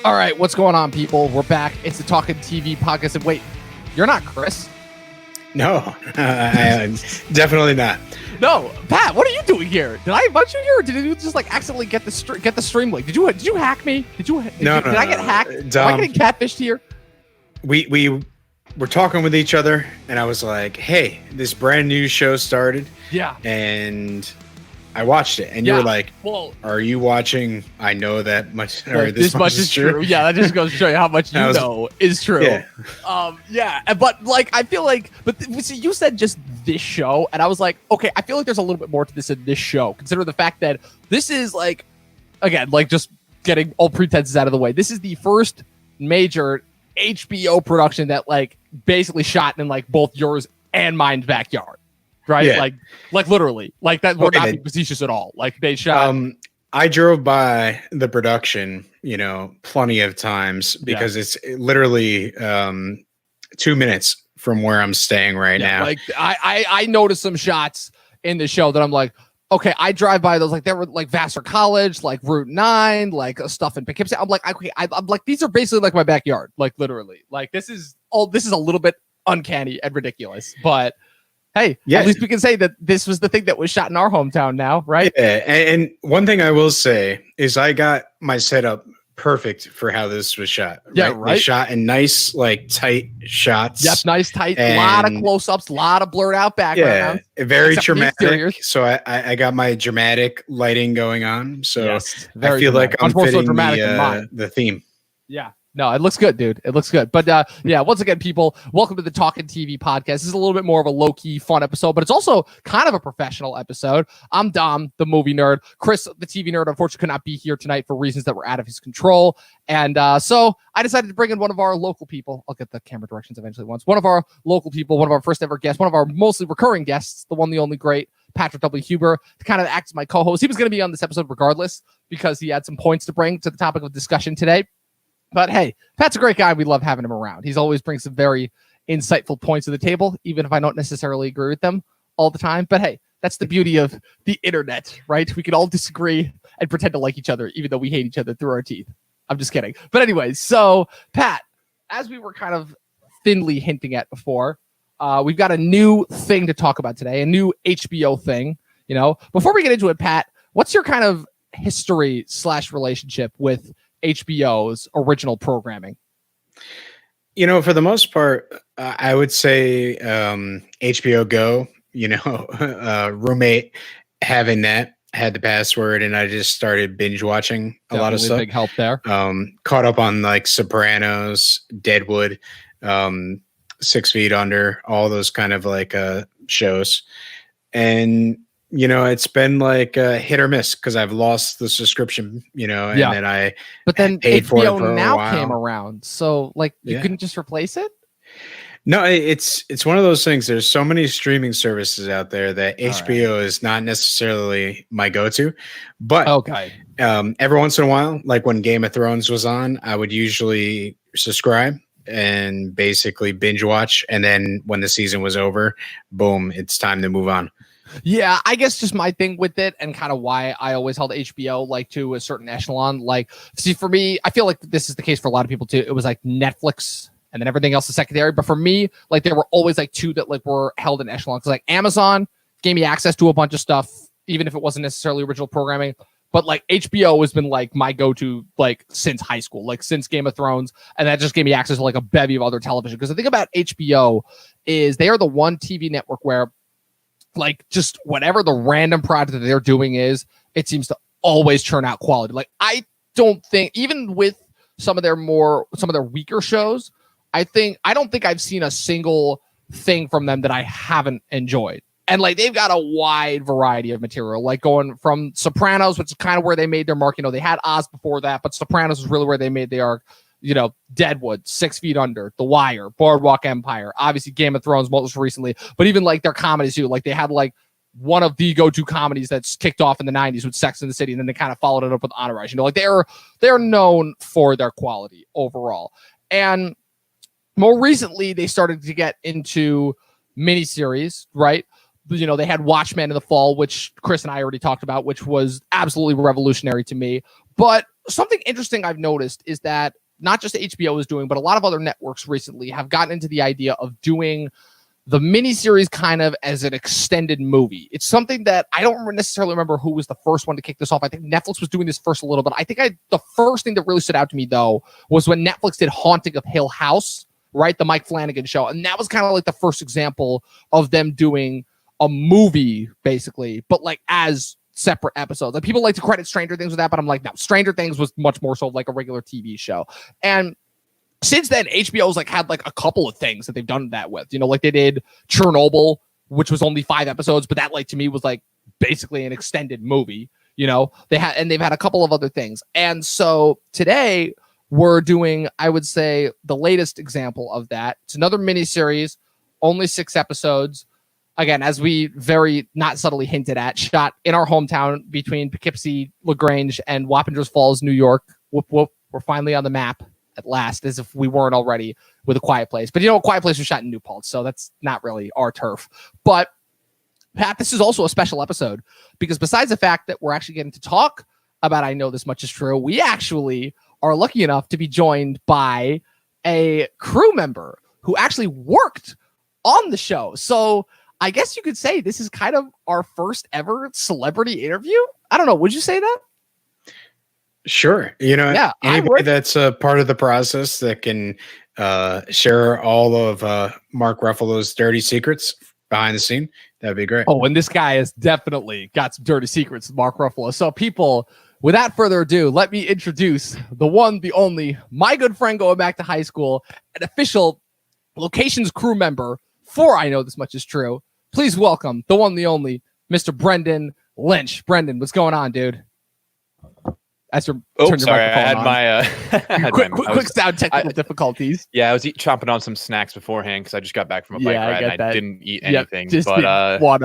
All right, what's going on, people? We're back. It's the Talking TV podcast. And wait, you're not Chris? No, I'm definitely not. No, Pat, what are you doing here? Did I invite you here, or did you just like accidentally get the stream link? Did you hack me? Did I get hacked? Am I getting catfished here? We were talking with each other, and I was like, "Hey, this brand new show started." Yeah, and I watched it, and you were like, "Well, are you watching? I know that much. Or this much is true." Yeah, that just goes to show you how much you know is true. Yeah. But like, I feel like, see, you said just this show, and I was like, okay, I feel like there's a little bit more to this in this show. Consider the fact that this is like, again, like just getting all pretenses out of the way. This is the first major HBO production that like basically shot in like both yours and mine's backyard. Right? Yeah. Like literally. Like that we're not being facetious at all. Like they shot. I drove by the production, plenty of times because it's literally 2 minutes from where I'm staying right now. Like I noticed some shots in the show that I'm like, okay, I drive by those, like they were like Vassar College, like Route 9, like stuff in Poughkeepsie. I'm like, okay, I'm like, these are basically like my backyard, like literally. Like this is a little bit uncanny and ridiculous, but hey, at least we can say that this was the thing that was shot in our hometown now, right? Yeah, and one thing I will say is I got my setup perfect for how this was shot. Yeah, right. They shot in nice, like, tight shots. Yep, nice, tight, a lot of close-ups, a lot of blurred out background. Yeah, very dramatic. So I got my dramatic lighting going on. So I feel like I'm fitting the theme. Yeah. No, it looks good, dude. It looks good. But once again, people, welcome to the Talking TV podcast. This is a little bit more of a low-key, fun episode, but it's also kind of a professional episode. I'm Dom, the movie nerd. Chris, the TV nerd, unfortunately could not be here tonight for reasons that were out of his control. And so I decided to bring in one of our local people. I'll get the camera directions eventually once. One of our local people, one of our first ever guests, one of our mostly recurring guests, the one, the only great, Patrick W. Huber, to kind of act as my co-host. He was going to be on this episode regardless because he had some points to bring to the topic of discussion today. But hey, Pat's a great guy. We love having him around. He's always brings some very insightful points to the table, even if I don't necessarily agree with them all the time. But hey, that's the beauty of the internet, right? We can all disagree and pretend to like each other, even though we hate each other through our teeth. I'm just kidding. But anyway, so Pat, as we were kind of thinly hinting at before, we've got a new thing to talk about today, a new HBO thing. Before we get into it, Pat, what's your kind of history / relationship with HBO's original programming? For the most part, I would say HBO Go, roommate having that, had the password, and I just started binge watching a lot of stuff. Big help there. Caught up on like Sopranos, Deadwood, 6 Feet Under, all those kind of like shows. And it's been like a hit or miss because I've lost the subscription, and then paid for it for a now while. Came around. So like you couldn't just replace it? No, it's one of those things. There's so many streaming services out there that HBO is not necessarily my go-to. But every once in a while, like when Game of Thrones was on, I would usually subscribe and basically binge watch. And then when the season was over, boom, it's time to move on. Yeah, I guess just my thing with it and kind of why I always held HBO like to a certain echelon. Like, see, for me, I feel like this is the case for a lot of people too. It was like Netflix and then everything else is secondary. But for me, like there were always like two that like were held in echelon. Because like Amazon gave me access to a bunch of stuff, even if it wasn't necessarily original programming. But like HBO has been like my go-to like since high school, like since Game of Thrones. And that just gave me access to like a bevy of other television. Because the thing about HBO is they are the one TV network where like just whatever the random project that they're doing is, it seems to always churn out quality. Like I don't think, even with some of their weaker shows, I don't think I've seen a single thing from them that I haven't enjoyed. And like they've got a wide variety of material, like going from Sopranos, which is kind of where they made their mark. They had Oz before that, but Sopranos is really where they made their arc. Deadwood, 6 Feet Under, The Wire, Boardwalk Empire, obviously Game of Thrones most recently, but even like their comedies too. Like they had like one of the go-to comedies that's kicked off in the 90s with Sex and the City, and then they kind of followed it up with Entourage. Like they're known for their quality overall. And more recently, they started to get into miniseries, right? they had Watchmen in the fall, which Chris and I already talked about, which was absolutely revolutionary to me. But something interesting I've noticed is that not just HBO is doing, but a lot of other networks recently have gotten into the idea of doing the miniseries kind of as an extended movie. It's something that I don't necessarily remember who was the first one to kick this off. I think Netflix was doing this first a little bit. I think the first thing that really stood out to me, though, was when Netflix did Haunting of Hill House, right? The Mike Flanagan show. And that was kind of like the first example of them doing a movie, basically, but like as separate episodes. Like, people like to credit Stranger Things with that, but I'm like, no, Stranger Things was much more so like a regular TV show. And since then, HBO's like had like a couple of things that they've done that with, like they did Chernobyl, which was only 5 episodes, but that like to me was like basically an extended movie, they've had a couple of other things. And so today we're doing, I would say, the latest example of that. It's another miniseries, only 6 episodes. Again, as we very not subtly hinted at, shot in our hometown between Poughkeepsie, Lagrange, and Wappingers Falls, New York. Whoop, whoop. We're finally on the map at last, as if we weren't already with A Quiet Place. But A Quiet Place was shot in New Paltz, so that's not really our turf. But Pat, this is also a special episode because besides the fact that we're actually getting to talk about I Know This Much Is True, we actually are lucky enough to be joined by a crew member who actually worked on the show. So I guess you could say this is kind of our first ever celebrity interview. I don't know. Would you say that? Sure. Anybody that's a part of the process that can share all of Mark Ruffalo's dirty secrets behind the scene, that'd be great. Oh, and this guy has definitely got some dirty secrets, Mark Ruffalo. So people, without further ado, let me introduce the one, the only, my good friend going back to high school, an official locations crew member for I Know This Much Is True. Please welcome the one, the only, Mr. Brendan Lynch. Brendan, what's going on, dude? Sorry, I had my quick sound technical difficulties. Yeah, I was chomping on some snacks beforehand because I just got back from a bike ride and I didn't eat anything. Didn't want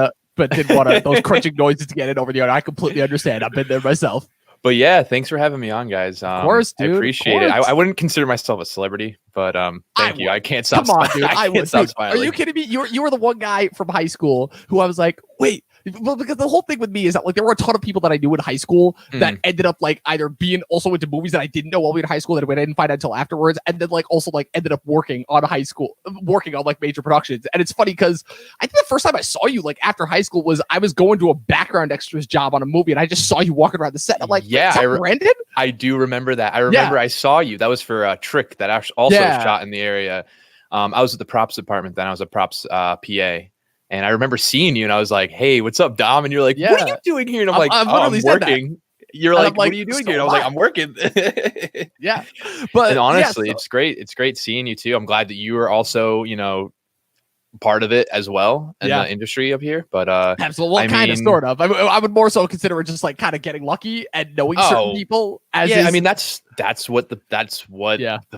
those crunching noises to get it over the other. I completely understand. I've been there myself. But yeah, thanks for having me on, guys. Of course, dude. I appreciate it. I wouldn't consider myf a celebrity, but thank you. I can't stop. Come on, dude. I can't stop smiling. Are you kidding me? You were the one guy from high school who I was like, wait. Well, because the whole thing with me is that like there were a ton of people that I knew in high school that ended up like either being also into movies that I didn't know while we were in high school that I didn't find out until afterwards, and then like also like ended up working on like major productions. And it's funny because I think the first time I saw you like after high school was I was going to a background extras job on a movie, and I just saw you walking around the set. I'm like, yeah, Brandon? I do remember that. I remember I saw you. That was for a Trick that also shot in the area. I was at the props department then. I was a props PA. And I remember seeing you and I was like, hey, what's up, Dom? And you're like, what are you doing here? And I'm like, I'm working. You're like, what are you doing here? And I was like, I'm working. Yeah. But and honestly, it's great. It's great seeing you too. I'm glad that you are also, part of it as well in the industry up here. But absolutely, kind of, sort of. I would more so consider it just like kind of getting lucky and knowing certain people. I mean that's what the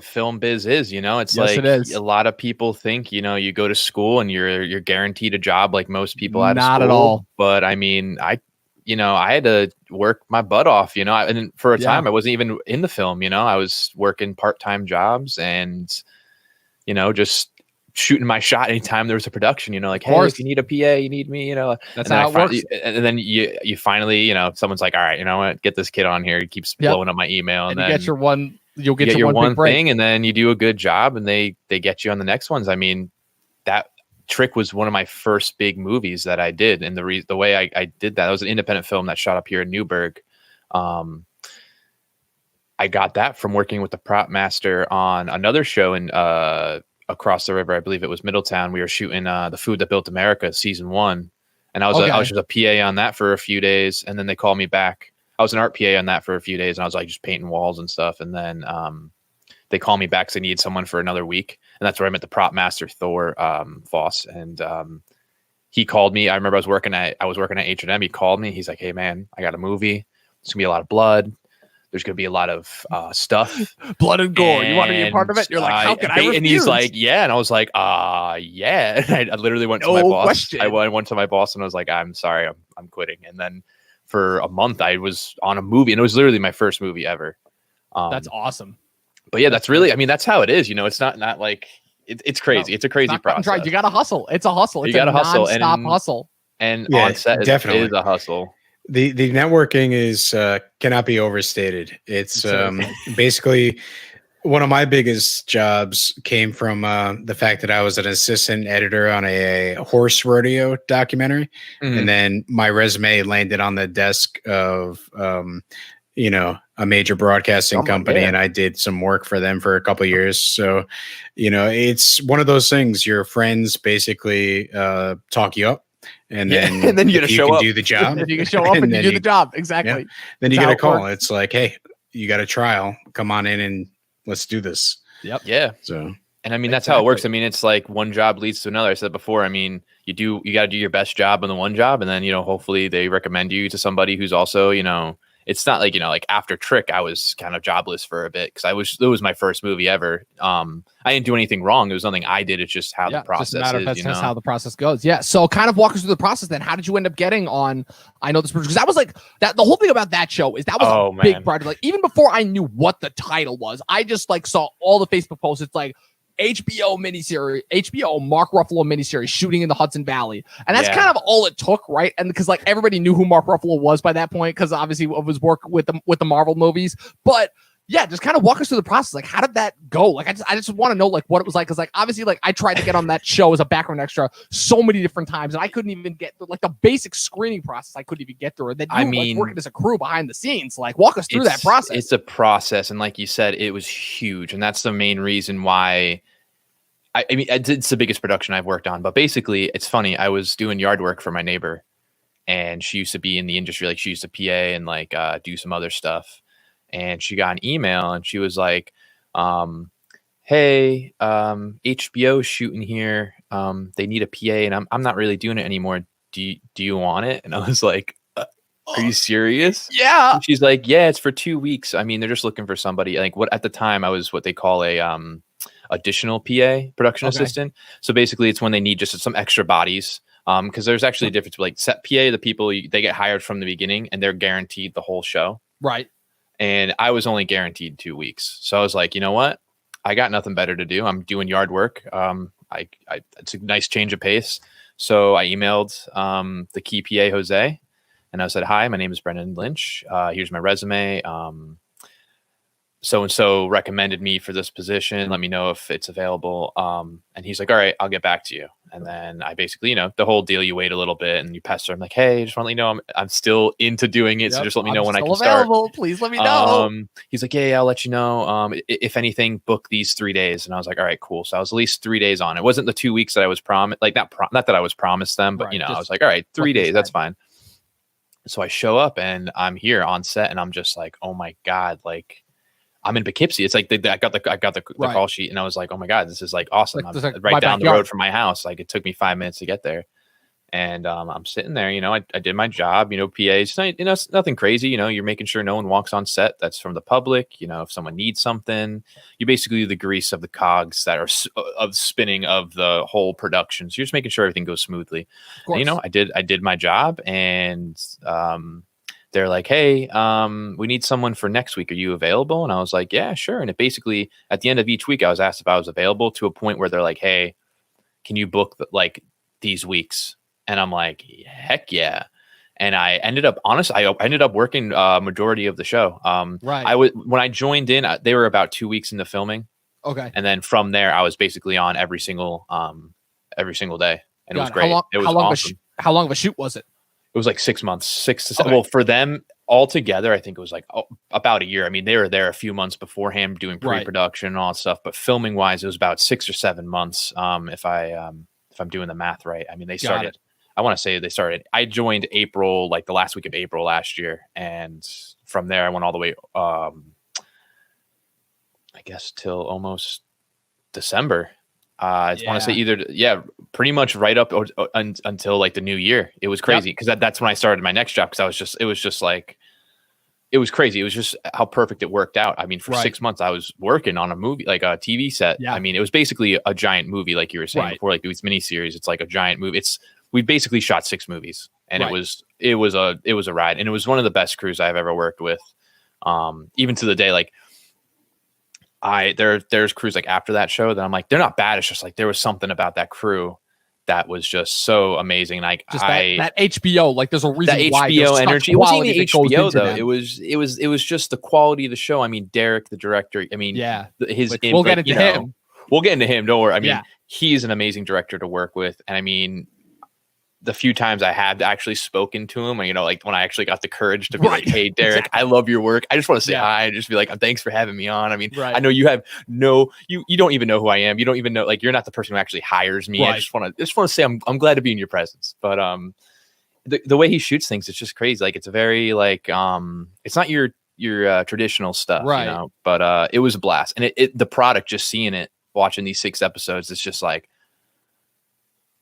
film biz is. It's like a lot of people think you go to school and you're guaranteed a job like most people out of school. Not at all. But I mean I had to work my butt off. And for a time I wasn't even in the film. I was working part-time jobs and just shooting my shot anytime there was a production, like, hey, if you need a PA, you need me, that's how it works. And then you finally, someone's like, all right, you know what, get this kid on here. He keeps blowing up my email. And then you'll get your one thing. And then you do a good job and they get you on the next ones. I mean, that Trick was one of my first big movies that I did. And the way I did that was an independent film that shot up here in Newburgh. I got that from working with the prop master on another show in, across the river. I believe it was Middletown. We were shooting The Food That Built America season 1, and I was just a PA on that for a few days, and then they called me back. I was an art PA on that for a few days, and I was like just painting walls and stuff, and then they called me back because they needed someone for another week, and that's where I met the prop master Thor Voss, and he called me. I remember I was working at H&M. He called me. He's like, hey man, I got a movie. It's gonna be a lot of blood. There's going to be a lot of stuff. Blood and gore. You want to be a part of it? You're like, how can I refuse? And he's like, yeah. And I was like, yeah. And I literally went to my boss. Question. I went to my boss and I was like, I'm sorry, I'm quitting. And then for a month, I was on a movie. And it was literally my first movie ever. That's awesome. But yeah, that's really, I mean, that's how it is. It's not like, it's crazy. It's a crazy process. You got to hustle. It's a hustle. It's you got to hustle. Non-stop hustle. And on set is a hustle. The networking is cannot be overstated. It's basically one of my biggest jobs came from the fact that I was an assistant editor on a horse rodeo documentary, and then my resume landed on the desk of a major broadcasting company, and I did some work for them for a couple of years. So, it's one of those things. Your friends basically talk you up. And then you can do the job. You can show up and you do the job. Exactly. Yeah. Then you get a call. It's like, hey, you got a trial. Come on in and let's do this. Yep. Yeah. So, and I mean, that's how it works. I mean, it's like one job leads to another. I said before, I mean, you got to do your best job on the one job. And then, hopefully they recommend you to somebody who's also, it's not like, like after Trick, I was kind of jobless for a bit because it was my first movie ever. I didn't do anything wrong. It was nothing I did. It's just how the process is. That's just how the process goes. Yeah. So kind of walk us through the process then. How did you end up getting on I Know This? Because that was like that. The whole thing about that show is that was a big project. Like even before I knew what the title was, I just like saw all the Facebook posts. It's like HBO miniseries, HBO Mark Ruffalo miniseries shooting in the Hudson Valley. And that's kind of all it took, right? And because like everybody knew who Mark Ruffalo was by that point, because obviously of his work with the Marvel movies. But yeah, just kind of walk us through the process. Like, how did that go? Like, I just want to know like what it was like. Cause like, obviously like I tried to get on that show as a background extra so many different times and I couldn't even get like the basic screening process. I couldn't even get through it. Then like working as a crew behind the scenes, like walk us through that process. It's a process. And like you said, it was huge. And that's the main reason why I mean, it's the biggest production I've worked on, but basically it's funny. I was doing yard work for my neighbor and she used to be in the industry. Like she used to PA and like do some other stuff. And she got an email and she was like, hey, HBO shooting here. They need a PA and I'm not really doing it anymore. Do you want it? And I was like, are you serious? Yeah. And she's like, yeah, it's for 2 weeks. I mean, they're just looking for somebody like at the time I was what they call a, additional PA production assistant. So basically it's when they need just some extra bodies. Cause there's actually a difference like set PA, the people they get hired from the beginning and they're guaranteed the whole show. Right. And I was only guaranteed 2 weeks. So I was like, you know what? I got nothing better to do. I'm doing yard work. It's a nice change of pace. So I emailed the key PA, Jose, and I said, hi, my name is Brendan Lynch. Here's my resume. So-and-so recommended me for this position. Let me know if it's available. And he's like, all right, I'll get back to you. And then I basically, the whole deal, you wait a little bit and you pester. I'm like, hey, I just want to let you know I'm still into doing it. So just let me know when I can available. Start. Please let me know. He's like, yeah, I'll let you know. If anything, book these 3 days. And I was like, all right, cool. So I was at least 3 days on. It wasn't the 2 weeks that I was promised, like not that I was promised them, but I was like, all right, 3 days, that's fine. So I show up and I'm here on set and I'm just like, oh my God, like, I'm in Poughkeepsie. It's like I got the call sheet and I was like, oh my God, this is like awesome. I'm right down the road from my house. Like it took me 5 minutes to get there. And I'm sitting there, I did my job, PAs, it's nothing crazy. You're making sure no one walks on set that's from the public. If someone needs something, you basically do the grease of the cogs that are of spinning of the whole production. So you're just making sure everything goes smoothly. And, I did my job and, they're like, hey, we need someone for next week. Are you available? And I was like, yeah, sure. And it basically, at the end of each week, I was asked if I was available to a point where they're like, hey, can you book like these weeks? And I'm like, heck yeah. And I ended up, honestly, I ended up working majority of the show. When I joined in, they were about 2 weeks into filming. Okay. And then from there, I was basically on every single day. And it was great. It was awesome. How long of a shoot was it? It was like 6 months, 6 to 7. Okay. Well, for them altogether, I think it was like about a year. I mean, they were there a few months beforehand doing pre-production and all that stuff, but filming wise, it was about 6 or 7 months. If I'm doing the math right. I mean, they started, I want to say they started, I joined April, like the last week of April last year. And from there, I went all the way, I guess till almost December. I want to say pretty much right up until like the new year. It was crazy because that's when I started my next job. Because it was crazy. It was just how perfect it worked out. I mean, for 6 months I was working on a movie, like a TV set. Yeah. I mean, it was basically a giant movie, like you were saying before, like these miniseries. It's like a giant movie. We basically shot 6 movies, and it was a ride, and it was one of the best crews I've ever worked with. Even to the day, like. There's crews like after that show that I'm like, they're not bad. It's just like there was something about that crew that was just so amazing. Like just that HBO, like there's a reason that why HBO energy. It wasn't even HBO though. Them. It was just the quality of the show. I mean, Derek, the director. I mean, we'll get into him. We'll get into him. Don't worry. I mean, he's an amazing director to work with, and I mean, the few times I have actually spoken to him, you know, like when I actually got the courage to be like, hey, Derek, I love your work. I just want to say hi and just be like, thanks for having me on. I mean, I know you have you don't even know who I am. You don't even know, like, you're not the person who actually hires me. I just want to say I'm glad to be in your presence. But the way he shoots things, it's just crazy. Like, it's a very like it's not your traditional stuff, you know, but it was a blast. And the product, just seeing it, watching these 6 episodes, it's just like,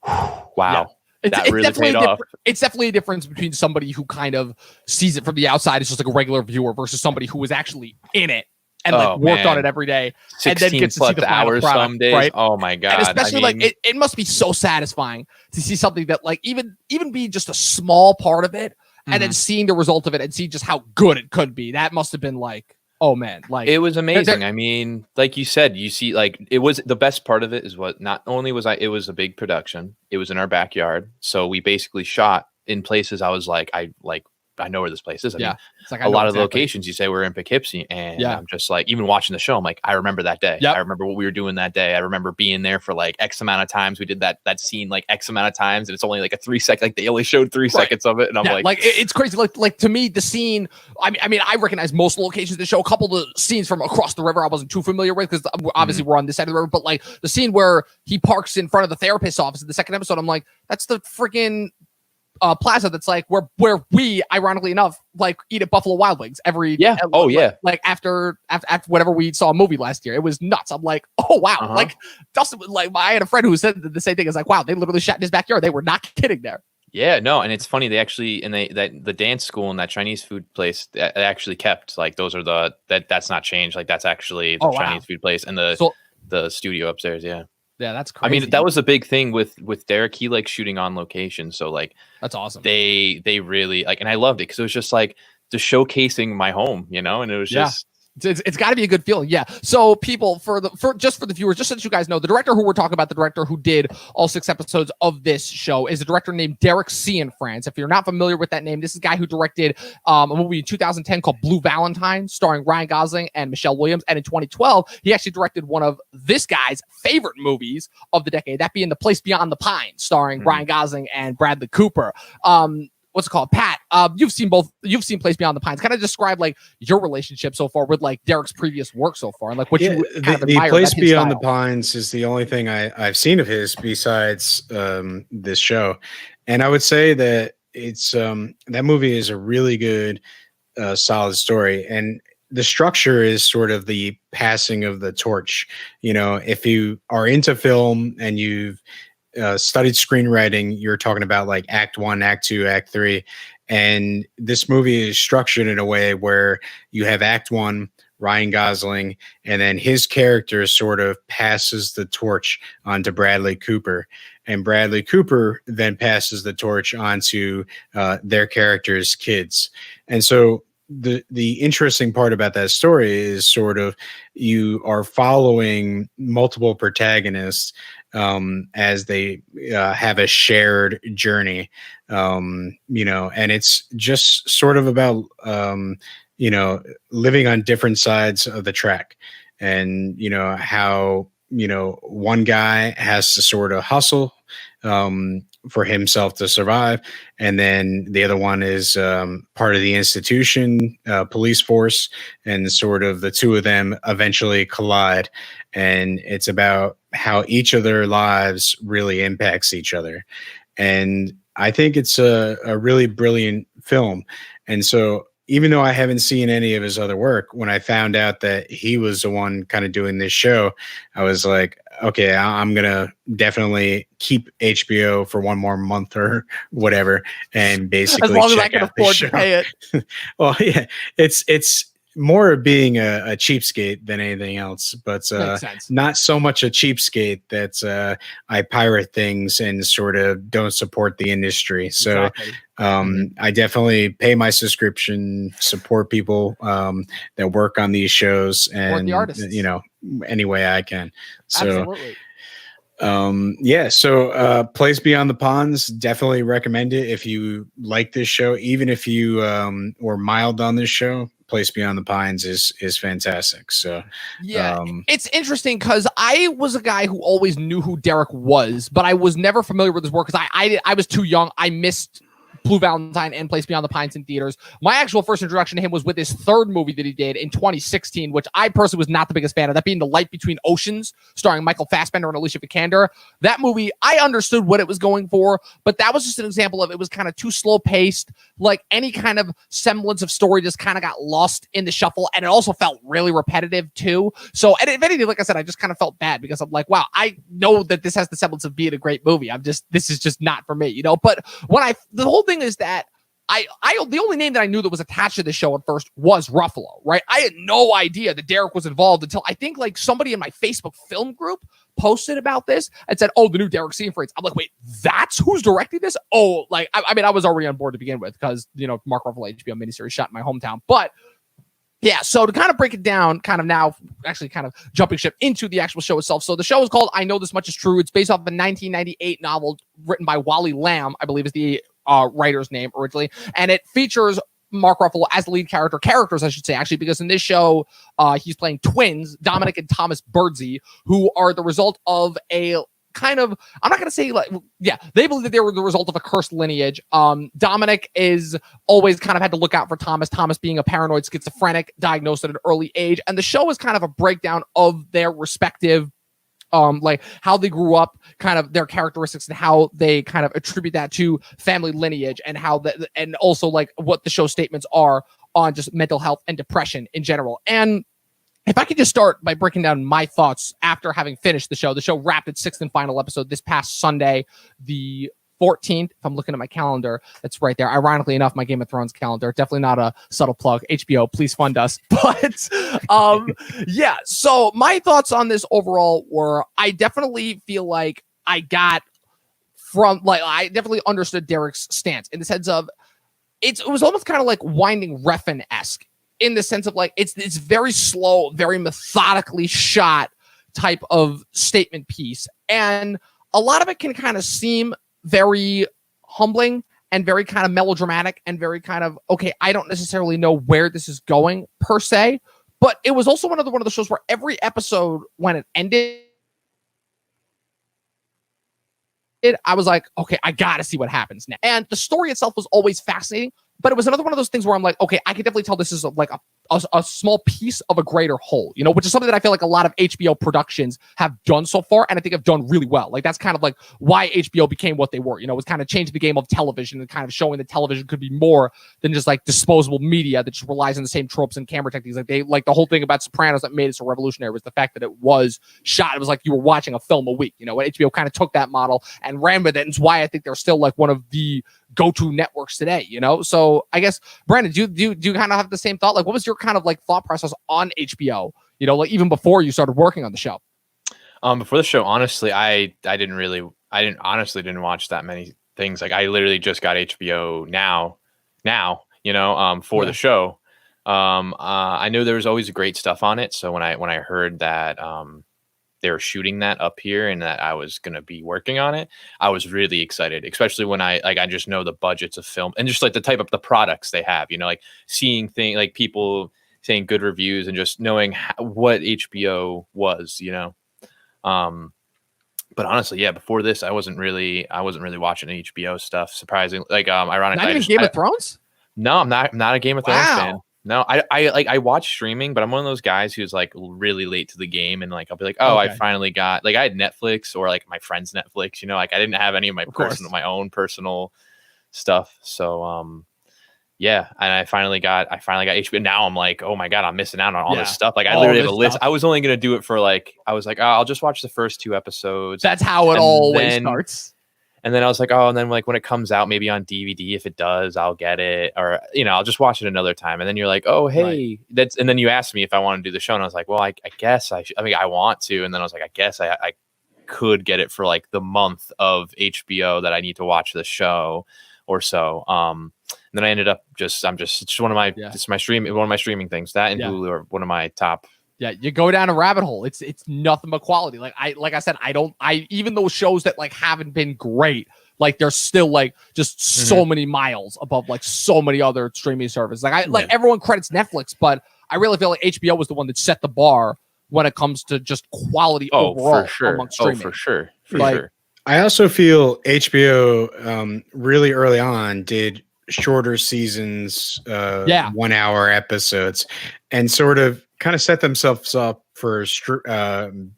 wow. Yeah. That really paid off. It's definitely a difference between somebody who kind of sees it from the outside as just like a regular viewer versus somebody who was actually in it and like worked on it every day and then gets to see the final product, some days. Right? Oh my God. And especially it must be so satisfying to see something that like even be just a small part of it and then seeing the result of it and see just how good it could be. That must have been like, oh man, like it was amazing. I mean, like you said, you see, like it was the best part of it is what not only was it was a big production, it was in our backyard. So we basically shot in places I was like, I know where this place is. I mean, it's like a lot of the locations you say we're in Poughkeepsie, and I'm just like, even watching the show, I'm like, I remember that day. I remember what we were doing that day. I remember being there for like X amount of times. We did that scene like X amount of times, and it's only like a 3 second. Like they only showed 3 seconds of it, and I'm like it's crazy. Like to me, the scene. I mean, I recognize most locations of the show. A couple of the scenes from across the river I wasn't too familiar with because obviously we're on this side of the river. But like the scene where he parks in front of the therapist's office in the second episode, I'm like, that's the freaking plaza that's like where we, ironically enough, like eat at Buffalo Wild Wings every like after whenever we saw a movie last year. It was nuts. I'm like, oh wow. Like Dustin, like I had a friend who said the same thing. It's like, wow, they literally shot in his backyard. They were not kidding there. Yeah, no, and it's funny, they actually the dance school and that Chinese food place that actually kept, like, those are that's not changed. Like that's actually the Chinese food place and the studio upstairs. Yeah, that's crazy. I mean, that was a big thing with Derek. He likes shooting on location, so like that's awesome. They really like, and I loved it because it was just like just showcasing my home, you know, and it was just. It's got to be a good feeling. Yeah. So people, for the viewers, just so that you guys know, the director who we're talking about, the director who did all 6 episodes of this show, is a director named Derek Cianfrance. If you're not familiar with that name, this is a guy who directed a movie in 2010 called Blue Valentine, starring Ryan Gosling and Michelle Williams. And in 2012, he actually directed one of this guy's favorite movies of the decade, that being The Place Beyond the Pines, starring Ryan Gosling and Bradley Cooper. What's it called? Pat, you've seen Place Beyond the Pines. Kind of describe like your relationship so far with like Derek's previous work so far, and like what you kind of admire. The Place Beyond the Pines is the only thing I've seen of his besides this show, and I would say that it's that movie is a really good, solid story, and the structure is sort of the passing of the torch. You know, if you are into film and you've studied screenwriting, you're talking about like act 1, act 2, act 3. And this movie is structured in a way where you have act 1, Ryan Gosling, and then his character sort of passes the torch onto Bradley Cooper. And Bradley Cooper then passes the torch onto their characters' kids. And so the interesting part about that story is sort of you are following multiple protagonists as they have a shared journey, you know, and it's just sort of about, you know, living on different sides of the track, and, you know, how, you know, one guy has to sort of hustle for himself to survive, and then the other one is part of the institution, police force, and sort of the two of them eventually collide, and it's about how each of their lives really impacts each other. And I think it's a really brilliant film. And so even though I haven't seen any of his other work, when I found out that he was the one kind of doing this show, I was like, okay, I'm going to definitely keep HBO for one more month or whatever. And basically, as long as I can afford to pay it. Well, yeah, it's more of being a cheapskate than anything else, but not so much a cheapskate that I pirate things and sort of don't support the industry. So I definitely pay my subscription, support people that work on these shows, and, you know, any way I can. So, So Place Beyond the Ponds, definitely recommend it if you like this show. Even if you were mild on this show, Place Beyond the Pines is fantastic. So it's interesting because I was a guy who always knew who Derek was, but I was never familiar with his work because I was too young. I missed Blue Valentine and Place Beyond the Pines in theaters. My actual first introduction to him was with his third movie that he did in 2016, which I personally was not the biggest fan of, that being The Light Between Oceans, starring Michael Fassbender and Alicia Vikander. That movie, I understood what it was going for, but that was just an example of it was kind of too slow paced. Like any kind of semblance of story just kind of got lost in the shuffle, and it also felt really repetitive too. So, and if anything, like I said, I just kind of felt bad because I'm like, wow, I know that this has the semblance of being a great movie. This is just not for me, you know? But when the whole thing is that the only name that I knew that was attached to the show at first was Ruffalo, right? I had no idea that Derek was involved until I think like somebody in my Facebook film group posted about this and said, oh, the new Derek Cianfrance. I'm like, wait, that's who's directing this? Oh, like, I mean, I was already on board to begin with because, you know, Mark Ruffalo HBO miniseries shot in my hometown. But yeah, so to kind of break it down, kind of now actually kind of jumping ship into the actual show itself. So the show is called I Know This Much Is True. It's based off of a 1998 novel written by Wally Lamb, I believe is the writer's name originally. And it features Mark Ruffalo as the lead characters, I should say, actually, because in this show, he's playing twins, Dominick and Thomas Birdsey, who are the result of a kind of, I'm not going to say like, yeah, they believe that they were the result of a cursed lineage. Dominick is always kind of had to look out for Thomas being a paranoid schizophrenic diagnosed at an early age. And the show is kind of a breakdown of their respective, like how they grew up, kind of their characteristics and how they kind of attribute that to family lineage and how that, and also like what the show statements are on just mental health and depression in general. And if I could just start by breaking down my thoughts after having finished the show wrapped its sixth and final episode this past Sunday, the 14th. If I'm looking at my calendar, that's right there. Ironically enough, my Game of Thrones calendar, definitely not a subtle plug. HBO, please fund us. But yeah, so my thoughts on this overall were, I definitely feel like I definitely understood Derek's stance in the sense of it was almost kind of like Winding Refn-esque. In the sense of like, it's very slow, very methodically shot type of statement piece. And a lot of it can kind of seem very humbling and very kind of melodramatic and very kind of, okay, I don't necessarily know where this is going per se, but it was also one of the shows where every episode when it ended, I was like, okay, I got to see what happens next. And the story itself was always fascinating, but it was another one of those things where I'm like, okay, I can definitely tell this is like a small piece of a greater whole, you know, which is something that I feel like a lot of HBO productions have done so far, and I think have done really well. Like that's kind of like why HBO became what they were, you know, it was kind of changing the game of television and kind of showing that television could be more than just like disposable media that just relies on the same tropes and camera techniques. Like the whole thing about Sopranos that made it so revolutionary was the fact that it was shot. It was like you were watching a film a week, you know, and HBO kind of took that model and ran with it. And it's why I think they're still like one of the go-to networks today, you know? So I guess, Brandon, do you kind of have the same thought? Like, what was your kind of like thought process on HBO, you know, like even before you started working on the show? Before the show, honestly, I didn't watch that many things. Like I literally just got HBO now, you know, for the show. I know there was always great stuff on it. So when I heard that, they were shooting that up here and that I was going to be working on it, I was really excited, especially when I just know the budgets of film and just like the type of the products they have, you know, like seeing things like people saying good reviews and just knowing what HBO was, you know? But honestly, yeah, before this, I wasn't really watching HBO stuff. Surprising. Like, ironically, not even Game of Thrones? No, I'm not a Game of Thrones fan. No, I watch streaming, but I'm one of those guys who's like really late to the game, and like I'll be like, oh, okay. I finally got, like I had Netflix or like my friend's Netflix, you know, like I didn't have any of my own personal stuff. So yeah, and I finally got HBO. Now I'm like, oh my god, I'm missing out on all this stuff. Like I literally have a list. I was only gonna do it for like, I was like, oh, I'll just watch the first 2 episodes. That's how it always starts. And then I was like, oh, and then like when it comes out, maybe on DVD, if it does, I'll get it, or you know, I'll just watch it another time. And then you're like, oh, hey, that's. And then you asked me if I want to do the show, and I was like, well, I guess I should. I mean, I want to. And then I was like, I guess I could get it for like the month of HBO that I need to watch the show or so. And then I ended up it's one of my it's my streaming things. That and Hulu are one of my top Yeah, you go down a rabbit hole. It's nothing but quality. Like I said, even those shows that like haven't been great, like they're still like just so many miles above like so many other streaming services. Like everyone credits Netflix, but I really feel like HBO was the one that set the bar when it comes to just quality overall among streaming. For sure. I also feel HBO really early on did shorter seasons, 1 hour episodes, and sort of kind of set themselves up for streaming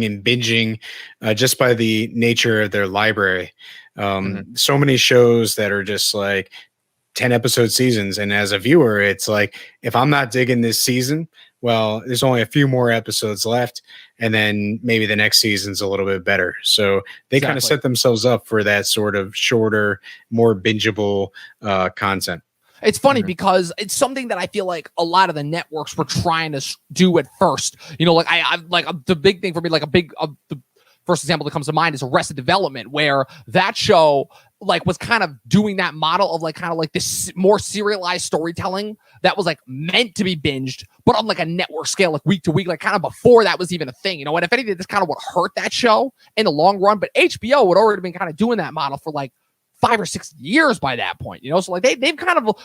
and binging just by the nature of their library. So many shows that are just like 10 episode seasons, and as a viewer, it's like, if I'm not digging this season, well, there's only a few more episodes left, and then maybe the next season's a little bit better. So they kind of set themselves up for that sort of shorter, more bingeable content. It's funny because it's something that I feel like a lot of the networks were trying to do at first. You know, like the big thing for me, like the first example that comes to mind is Arrested Development, where that show like was kind of doing that model of like kind of like this more serialized storytelling that was like meant to be binged, but on like a network scale, like week to week, like kind of before that was even a thing, you know. And if anything, this kind of what hurt that show in the long run. But HBO had already been kind of doing that model for like 5 or 6 years by that point, you know. So like they kind of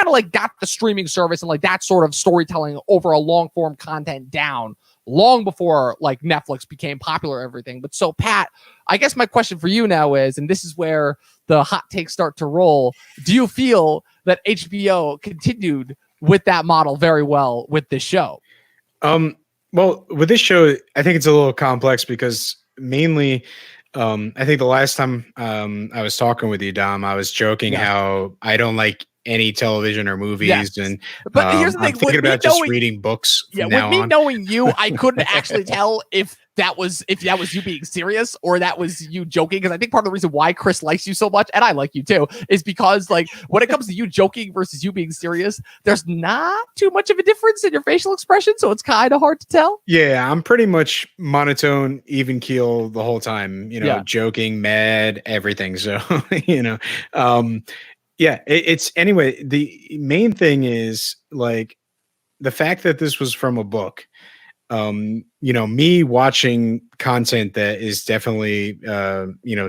like got the streaming service and like that sort of storytelling over a long form content down long before like Netflix became popular, everything. But so Pat, I guess my question for you now is, and this is where the hot takes start to roll, do you feel that HBO continued with that model very well with this show? Well, with this show, I think it's a little complex because mainly I think the last time I was talking with you, Dom, I was joking how I don't like any television or movies, but here's the thing, I'm thinking about just reading books. Yeah, with me knowing you, I couldn't actually tell if that was you being serious or that was you joking. Because I think part of the reason why Chris likes you so much, and I like you too, is because like when it comes to you joking versus you being serious, there's not too much of a difference in your facial expression, so it's kind of hard to tell. Yeah, I'm pretty much monotone, even keel the whole time. You know, joking, mad, everything. So you know. It's anyway, the main thing is like the fact that this was from a book. Me watching content that is definitely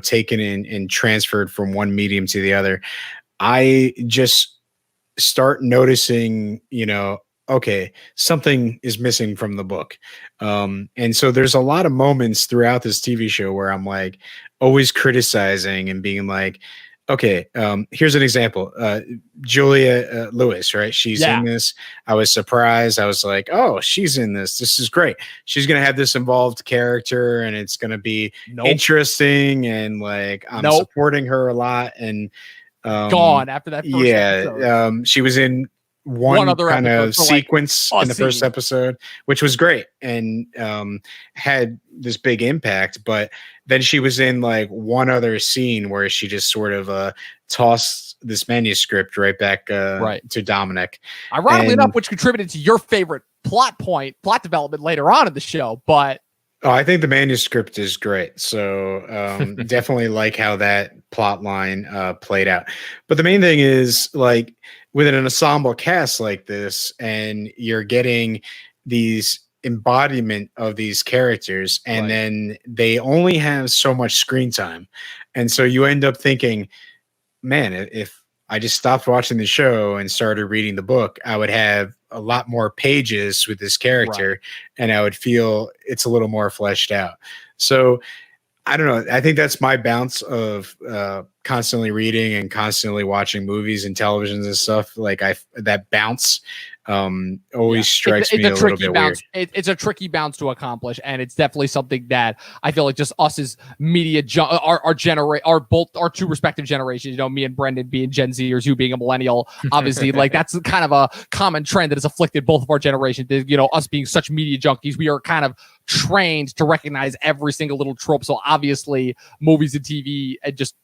taken and transferred from one medium to the other, I just start noticing, okay, something is missing from the book. And so there's a lot of moments throughout this TV show where I'm like always criticizing and being like, okay, here's an example. Julia Lewis, right? She's in this. I was surprised. I was like, oh, she's in this. This is great. She's going to have this involved character and it's going to be interesting. And like, I'm supporting her a lot. And gone after that first episode. She was in one other kind of sequence in the first episode, which was great and had this big impact. But then she was in like one other scene where she just sort of tossed this manuscript right back to Dominick. Ironically enough, which contributed to your favorite plot development later on in the show. But I think the manuscript is great. So definitely like how that plot line played out. But the main thing is like with an ensemble cast like this, and you're getting these embodiment of these characters, and then they only have so much screen time. And so you end up thinking, man, if I just stopped watching the show and started reading the book, I would have a lot more pages with this character and I would feel it's a little more fleshed out. So I don't know. I think that's my bounce of constantly reading and constantly watching movies and televisions and stuff. Like that bounce always strikes me a little bit bounce. weird. It's a tricky bounce to accomplish, and it's definitely something that I feel like just us as media, our two respective generations. You know, me and Brendan being Gen Zers, you being a millennial, obviously, like that's kind of a common trend that has afflicted both of our generations. You know, us being such media junkies, we are kind of trained to recognize every single little trope. So obviously, movies and TV and just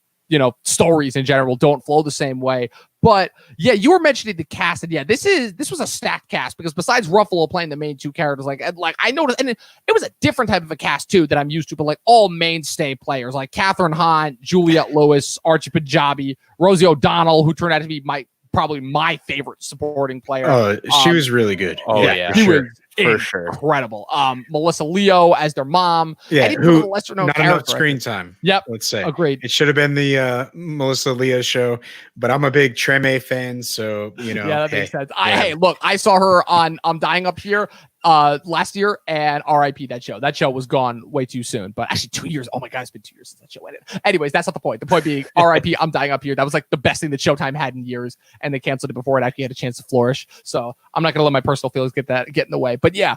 stories in general don't flow the same way. But yeah, you were mentioning the cast, and this was a stacked cast because besides Ruffalo playing the main two characters, like I noticed, and it was a different type of a cast too that I'm used to, but like all mainstay players like Kathryn Hahn, Juliette Lewis, Archie Punjabi, Rosie O'Donnell, who turned out to be probably my favorite supporting player. Oh, she was really good. Oh yeah, she was For sure. Incredible. Melissa Leo as their mom. Yeah, who lesser known not enough screen time. Yep. Let's say. Agreed. It should have been the Melissa Leo show, but I'm a big Treme fan, so yeah, that makes sense. Hey, look, I saw her on I'm Dying Up Here last year, and RIP that show. That show was gone way too soon. But actually 2 years. Oh my god, it's been 2 years since that show ended. Anyways, that's not the point. The point being RIP I'm Dying Up Here. That was like the best thing that Showtime had in years, and they canceled it before it actually had a chance to flourish. So I'm not gonna let my personal feelings get in the way. But yeah,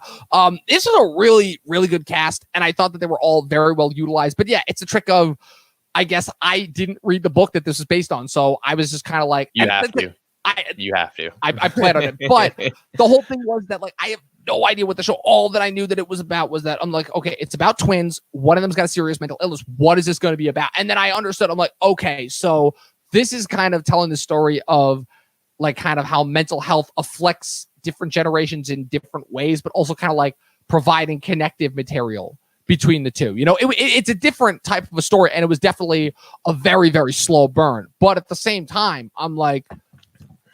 this is a really, really good cast, and I thought that they were all very well utilized. But yeah, it's a trick of, I guess I didn't read the book that this is based on, so I was just kind of like, you have to. I plan on it. But the whole thing was that, like, I have no idea what the show, all that I knew that it was about was that I'm like, okay, it's about twins. One of them's got a serious mental illness. What is this going to be about? And then I understood. I'm like, okay, so this is kind of telling the story of like kind of how mental health affects different generations in different ways, but also kind of like providing connective material between the two. You know, it's a different type of a story, and it was definitely a very, very slow burn. But at the same time, I'm like,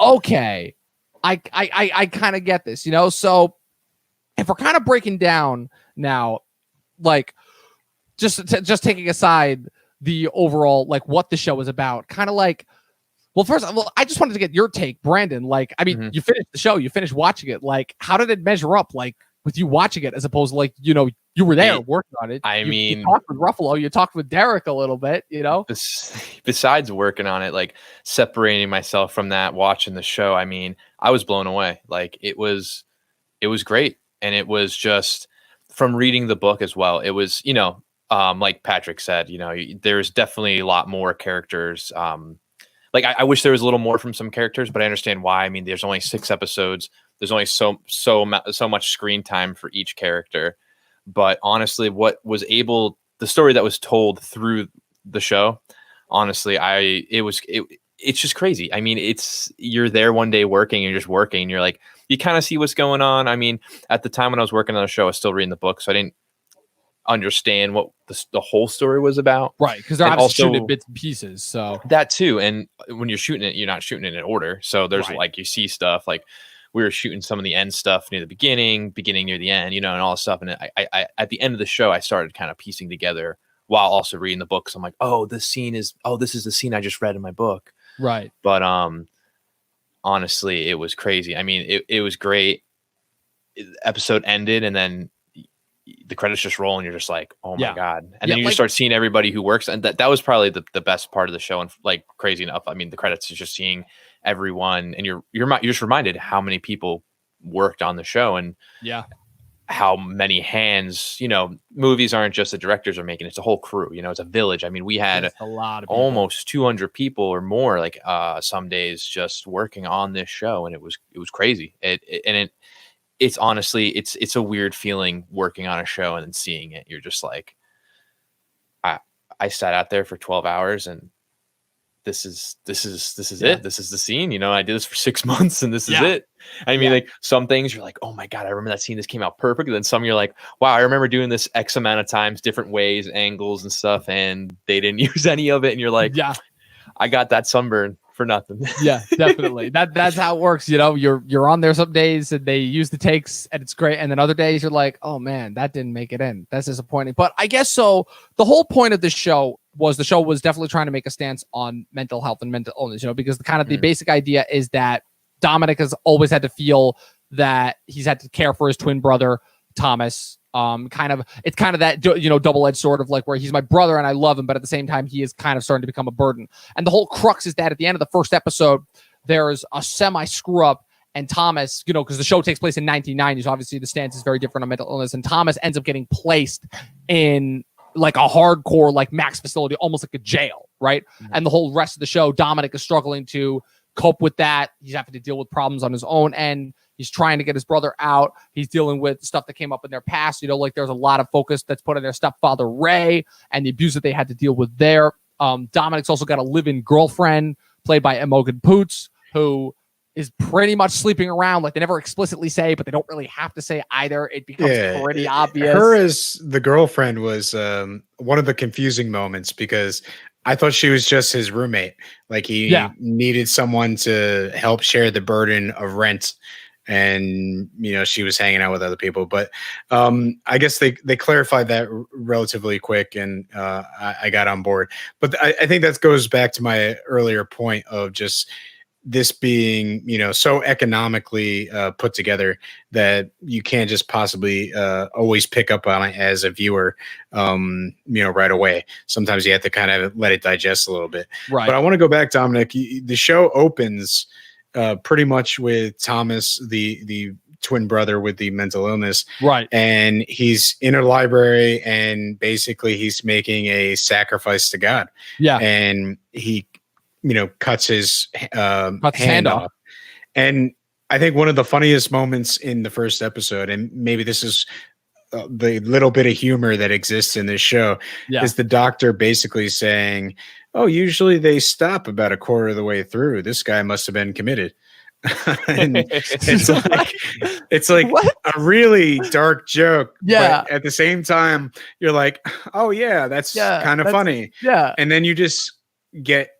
okay, I kind of get this, you know? So if we're kind of breaking down now, like just taking aside the overall, like what the show is about, kind of like, well, first, I just wanted to get your take, Brandon. Like, I mean, you finished the show, you finished watching it. Like, how did it measure up, like, with you watching it as opposed to, like, you know, you were there working on it? You talked with Ruffalo, you talked with Derek a little bit, you know? Besides working on it, like separating myself from that, watching the show, I mean, I was blown away. Like, it was great. And it was just from reading the book as well. It was, you know, like Patrick said, you know, there's definitely a lot more characters. Like I wish there was a little more from some characters, but I understand why. I mean, there's only 6 episodes. There's only so much screen time for each character. But honestly, the story that was told through the show, honestly, it's just crazy. I mean, you're there one day working, you're just working, and you're like, you kind of see what's going on. I mean, at the time when I was working on the show, I was still reading the book, so I didn't understand what the whole story was about. Right, because they're obviously shooting in bits and pieces. So that too, and when you're shooting it, you're not shooting it in order. So there's like, you see stuff like we were shooting some of the end stuff near the beginning near the end, you know, and all this stuff. And I at the end of the show, I started kind of piecing together while also reading the book. So I'm like, this is the scene I just read in my book. Right. But honestly, it was crazy. I mean, it was great. The episode ended, and then the credits just roll, and you're just like, oh my god. And then you just start seeing everybody who works, and that was probably the best part of the show. And like, crazy enough, I mean, the credits is just seeing everyone, and you're just reminded how many people worked on the show, and how many hands, you know, movies aren't just the directors are making, it's a whole crew, you know, it's a village. I mean, we had a lot of people. Almost 200 people or more, like some days just working on this show, and it was crazy. It's honestly, it's a weird feeling working on a show and then seeing it. You're just like, I sat out there for 12 hours, and this is it. This is the scene. You know, I did this for 6 months, and this is it. I mean, like, some things you're like, oh my god, I remember that scene. This came out perfect. And then some you're like, wow, I remember doing this X amount of times, different ways, angles, and stuff, and they didn't use any of it. And you're like, I got that sunburn for nothing. Yeah, definitely. That's how it works. You know, you're on there some days and they use the takes and it's great, and then other days you're like, oh man, that didn't make it in. That's disappointing. But I guess so. The whole point of this show was definitely trying to make a stance on mental health and mental illness. You know, because the basic idea is that Dominick has always had to feel that he's had to care for his twin brother Thomas. It's kind of that, you know, double-edged sword of like, where he's my brother and I love him, but at the same time he is kind of starting to become a burden. And the whole crux is that at the end of the first episode, there's a semi screw up, and Thomas, you know, because the show takes place in 1990, so obviously the stance is very different on mental illness, and Thomas ends up getting placed in like a hardcore, like max facility, almost like a jail, right? And the whole rest of the show, Dominick is struggling to cope with that. He's having to deal with problems on his own end. He's trying to get his brother out. He's dealing with stuff that came up in their past. You know, like there's a lot of focus that's put on their stepfather, Ray, and the abuse that they had to deal with there. Dominick's also got a live-in girlfriend played by Imogen Poots, who is pretty much sleeping around. Like, they never explicitly say, but they don't really have to say either. It becomes pretty obvious. Her as the girlfriend was one of the confusing moments, because I thought she was just his roommate. Like, he needed someone to help share the burden of rent. and she was hanging out with other people. But I guess they clarified that relatively quick, and I got on board. But I think that goes back to my earlier point of just this being, so economically put together that you can't just possibly always pick up on it as a viewer, right away. Sometimes you have to kind of let it digest a little bit. Right. But I want to go back, Dominic. The show opens pretty much with Thomas, the twin brother with the mental illness. Right. And he's in a library, and basically he's making a sacrifice to God. Yeah. And he cuts his hand off. And I think one of the funniest moments in the first episode, and maybe this is the little bit of humor that exists in this show, is the doctor basically saying, "Oh, usually they stop about a quarter of the way through. This guy must have been committed." And it's like what? A really dark joke. Yeah. But at the same time, you're like, "Oh yeah, that's kind of funny." Yeah. And then you just get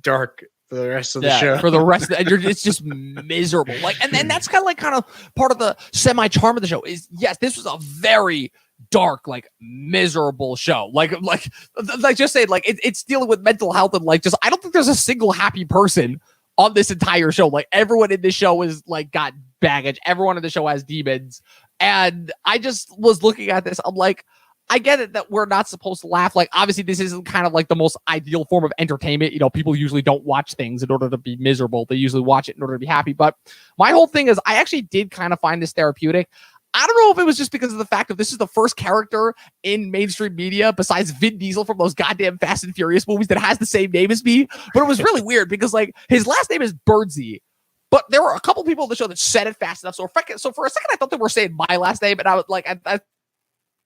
dark for the rest of the show. For the rest of it's just miserable. And then that's kind of part of the semi charm of the show is, yes, this was a very dark, miserable show. Just say it's dealing with mental health, and I don't think there's a single happy person on this entire show. Everyone in this show is got baggage. Everyone in the show has demons. And I just was looking at this. I'm like, I get it that we're not supposed to laugh. Obviously, this isn't kind of the most ideal form of entertainment. People usually don't watch things in order to be miserable. They usually watch it in order to be happy. But my whole thing is I actually did kind of find this therapeutic. I don't know if it was just because of the fact that this is the first character in mainstream media besides Vin Diesel from those goddamn Fast and Furious movies that has the same name as me. But it was really weird because his last name is Birdsey. But there were a couple people on the show that said it fast enough. So for a second, I thought they were saying my last name, and I was I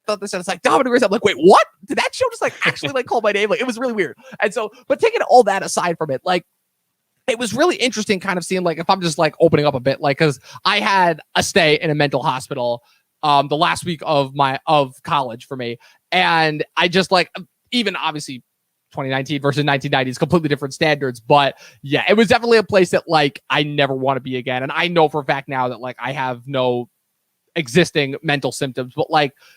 thought they said it's Dominick Thomas. I'm like, wait, what? Did that show just actually call my name? It was really weird. And so, but taking all that aside from it, it was really interesting kind of seeing if I'm just opening up a bit, because I had a stay in a mental hospital the last week of college for me. And I just even obviously 2019 versus 1990 is completely different standards. But yeah, it was definitely a place that I never want to be again. And I know for a fact now that I have no existing mental symptoms, but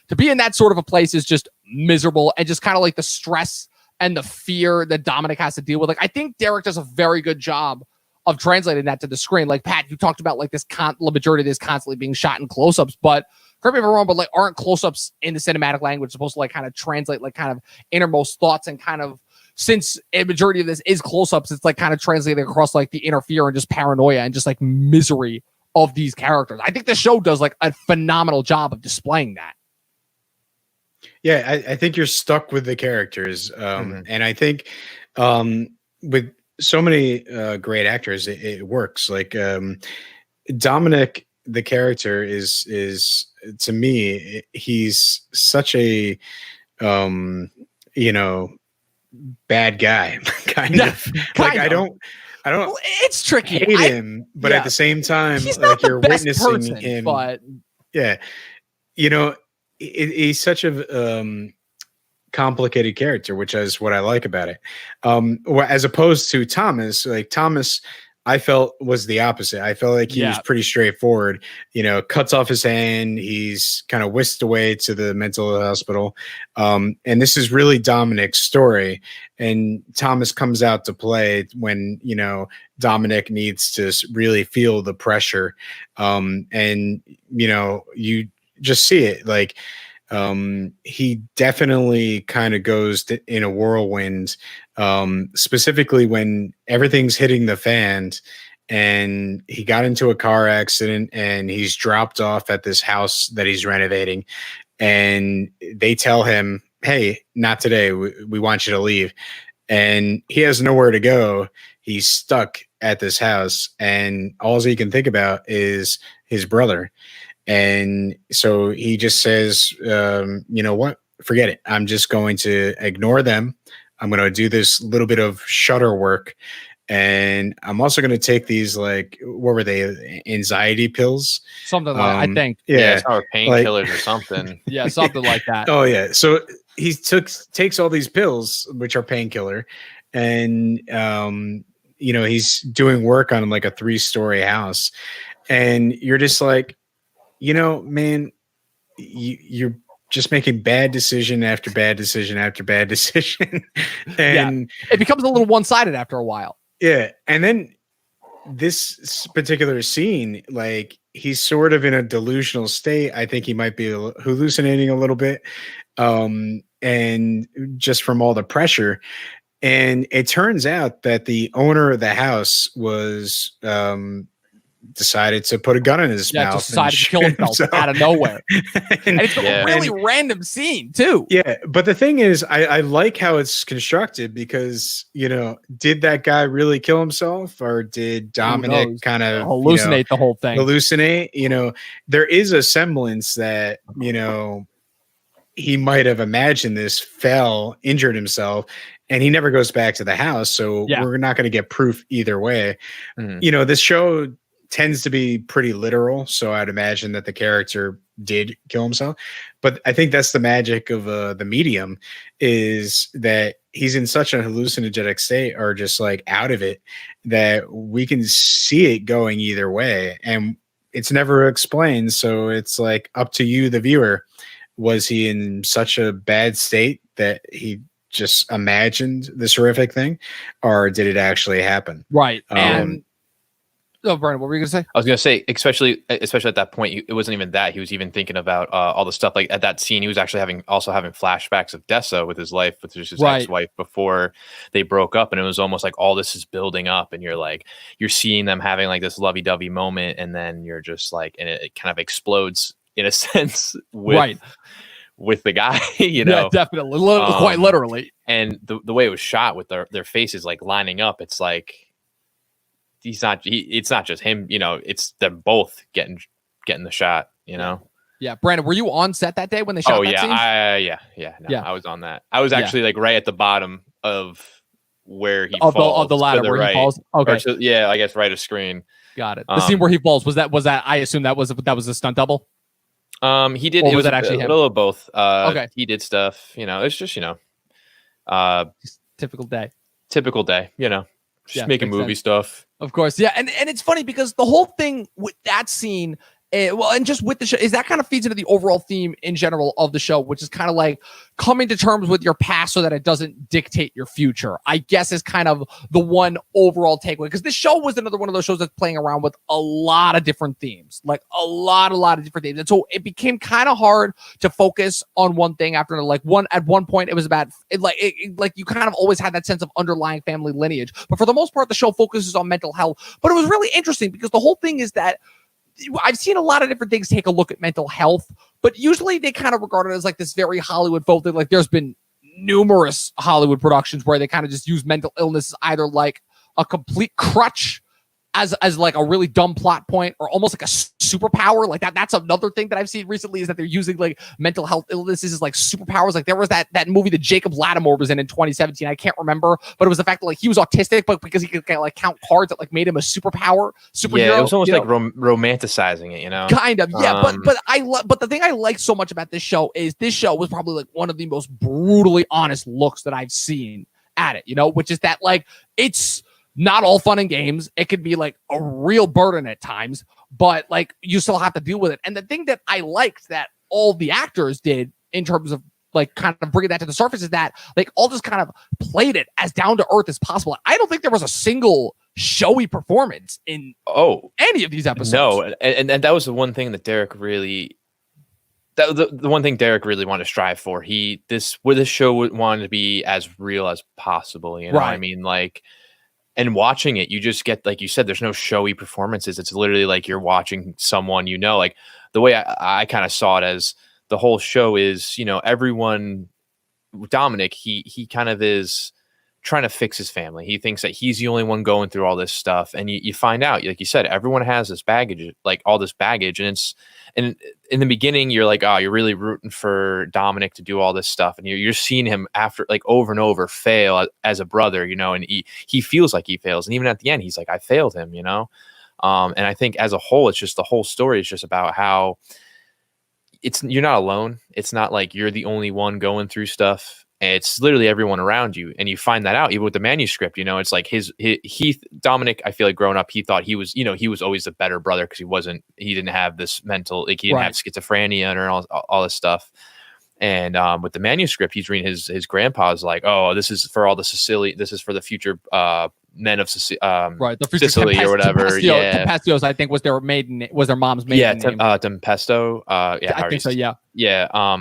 to be in that sort of a place is just miserable, and just kind of the stress and the fear that Dominic has to deal with. I think Derek does a very good job of translating that to the screen. Pat, you talked about the majority of this constantly being shot in close-ups, but correct me if I'm wrong, but aren't close-ups in the cinematic language supposed to kind of translate kind of innermost thoughts, and kind of, since a majority of this is close-ups, it's kind of translating across the inner fear and just paranoia and just misery of these characters. I think the show does a phenomenal job of displaying that. Yeah, I think you're stuck with the characters. And I think with so many great actors, it works. Dominic, the character is to me, he's such a bad guy kind of. I don't well, it's tricky. Hate him, but at the same time, he's not the you're best witnessing person, him. But he's such a complicated character, which is what I like about it. As opposed to Thomas, Thomas, I felt was the opposite. I felt like he was pretty straightforward. Cuts off his hand. He's kind of whisked away to the mental hospital. And this is really Dominick's story. And Thomas comes out to play when, Dominic needs to really feel the pressure. And, you just see it. He definitely kind of goes in a whirlwind, specifically when everything's hitting the fan, and he got into a car accident and he's dropped off at this house that he's renovating, and they tell him, "Hey, not today. We want you to leave." And he has nowhere to go. He's stuck at this house, and all he can think about is his brother. And so he just says, you know what? Forget it. I'm just going to ignore them. I'm going to do this little bit of shutter work. And I'm also going to take these, what were they? Anxiety pills? Something I think. Yeah. It's painkillers or something. Yeah. Something like that. Oh yeah. So he takes all these pills, which are painkiller. And, he's doing work on a 3-story house. and you're just like, man, you're just making bad decision after bad decision after bad decision. And it becomes a little one-sided after a while. Yeah. And then this particular scene, like, he's sort of in a delusional state. I think he might be hallucinating a little bit. And just from all the pressure. And it turns out that the owner of the house was decided to put a gun in his mouth. Just decided to kill himself out of nowhere. And it's a really random scene too. Yeah, but the thing is, I like how it's constructed because, did that guy really kill himself, or did Dominick kind of hallucinate the whole thing? Hallucinate, there is a semblance that, he might have imagined this, fell, injured himself, and he never goes back to the house. So we're not going to get proof either way. This show tends to be pretty literal, so I'd imagine that the character did kill himself. But I think that's the magic of the medium, is that he's in such a hallucinogenic state, or just like out of it, that we can see it going either way, and it's never explained. So it's like up to you, the viewer. Was he in such a bad state that he just imagined this horrific thing, or did it actually happen? Right. Brian, what were you going to say? I was going to say, especially at that point, it wasn't even that. He was even thinking about all the stuff. Like at that scene, he was actually having flashbacks of Dessa with his life, with his ex-wife before they broke up. And it was almost like all this is building up, and you're seeing them having like this lovey-dovey moment. And then you're just like, and it kind of explodes in a sense with the guy, Yeah, definitely. Quite literally. And the way it was shot with their faces like lining up, it's like, it's not just him, it's them both getting the shot, Yeah. Brandon, were you on set that day when they shot that scene? I was on that. I was actually like right at the bottom of where he falls. Of the ladder where he falls? Okay. I guess right of screen. Got it. The scene where he falls, was that, I assume that was a stunt double? He did. Or it was that actually a little of both. Okay. He did stuff, it's just, just typical day, just making movie stuff. Of course. Yeah. And it's funny because the whole thing with that scene, and just with the show, is that kind of feeds into the overall theme in general of the show, which is kind of like coming to terms with your past so that it doesn't dictate your future, I guess, is kind of the one overall takeaway. Because this show was another one of those shows that's playing around with a lot of different themes, like a lot of different themes. And so it became kind of hard to focus on one thing after another. At one point it was about like you kind of always had that sense of underlying family lineage. But for the most part, the show focuses on mental health. But it was really interesting because the whole thing is that I've seen a lot of different things take a look at mental health, but usually they kind of regard it as like this very Hollywood folk thing. Like there's been numerous Hollywood productions where they kind of just use mental illness as either like a complete crutch as like a really dumb plot point, or almost like a superpower. Like that's another thing that I've seen recently, is that they're using like mental health illnesses as like superpowers. Like there was that movie that Jacob Latimore was in 2017. I can't remember, but it was the fact that like he was autistic, but because he could like count cards, that like made him a superhero. Yeah, it was almost like romanticizing it, Kind of, yeah. But the thing I like so much about this show is this show was probably like one of the most brutally honest looks that I've seen at it. Which is that like it's not all fun and games. It could be like a real burden at times, but like you still have to deal with it. And the thing that I liked that all the actors did in terms of like kind of bringing that to the surface is that like all just kind of played it as down to earth as possible. I don't think there was a single showy performance in any of these episodes. No, and that was the one thing that Derek really. The one thing Derek really wanted to strive for. This show wanted to be as real as possible. Right. I mean, like. And watching it, you just get, like you said, there's no showy performances. It's literally like you're watching someone, like the way I kind of saw it as the whole show is, everyone, Dominick, he kind of is trying to fix his family. He thinks that he's the only one going through all this stuff. And you find out, like you said, everyone has this baggage, like all this baggage. And in the beginning, you're like, oh, you're really rooting for Dominick to do all this stuff. And you're seeing him after like over and over fail as a brother, and he feels like he fails. And even at the end, he's like, I failed him, And I think as a whole, it's just the whole story is just about how you're not alone. It's not like you're the only one going through stuff. It's literally everyone around you. And you find that out even with the manuscript, it's like Dominick, I feel like growing up, he thought he was, he was always the better brother because he didn't have this mental, like he didn't have schizophrenia and all this stuff. And with the manuscript, he's reading his grandpa's like, oh, this is for all the Sicilian, this is for the future men of Sicily, the future Sicily or whatever. Tempestos, I think was their mom's maiden name. Tempesto. I think so. Yeah.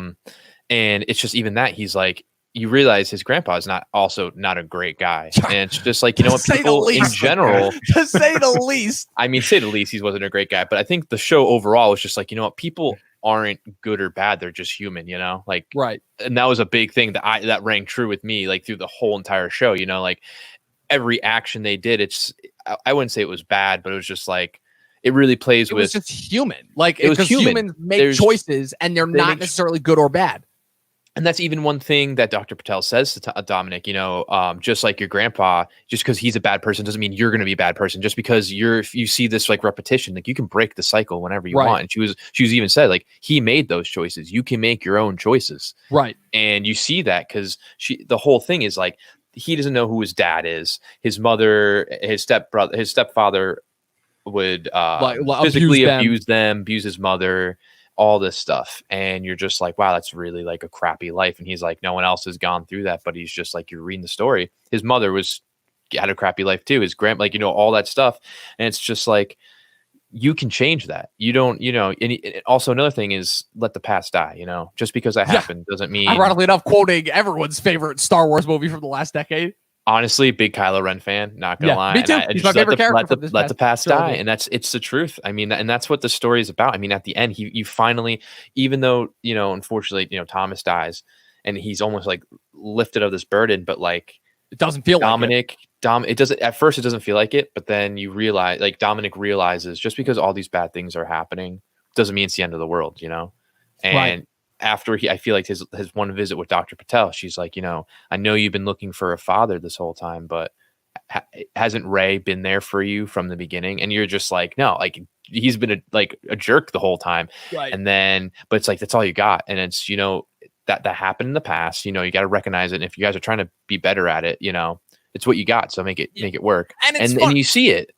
And it's just even that he's like, you realize his grandpa is not a great guy. And it's just like, what people in general, to say the least. I mean, say the least, he wasn't a great guy, but I think the show overall was just like, people aren't good or bad. They're just human, like, right. And that was a big thing that rang true with me, like through the whole entire show, like every action they did, I wouldn't say it was bad, but it was just like, it really plays with. It was just human. Like, it was humans make choices and they're not necessarily good or bad. And that's even one thing that Dr. Patel says to Dominick, just like your grandpa, just because he's a bad person doesn't mean you're going to be a bad person. Just because you see this like repetition, like you can break the cycle whenever you want. And she was even said like he made those choices. You can make your own choices. Right. And you see that because the whole thing is like he doesn't know who his dad is. His mother, his stepfather would physically abuse his mother. All this stuff, and you're just like, wow, that's really like a crappy life. And he's like, no one else has gone through that, but he's just like, you're reading the story. His mother had a crappy life too. His grandma, like, all that stuff. And it's just like, you can change that. You don't, and also another thing is let the past die, just because that happened doesn't mean. Ironically enough, quoting everyone's favorite Star Wars movie from the last decade. Honestly, big Kylo Ren fan, not gonna lie. Me too. He's my favorite character. Let the past die, and it's the truth. I mean, and that's what the story is about. I mean, at the end, you finally, even though unfortunately, Thomas dies, and he's almost like lifted of this burden, but like it doesn't feel Dominick. It doesn't at first. It doesn't feel like it, but then you realize, like Dominick realizes, just because all these bad things are happening doesn't mean it's the end of the world, And after I feel like his one visit with Dr. Patel, she's like, I know you've been looking for a father this whole time, but hasn't Ray been there for you from the beginning? And you're just like, no, like he's been a jerk the whole time. Right. And then, but it's like, that's all you got. And it's, that happened in the past, you got to recognize it. And if you guys are trying to be better at it, it's what you got. So make it work. And you see it.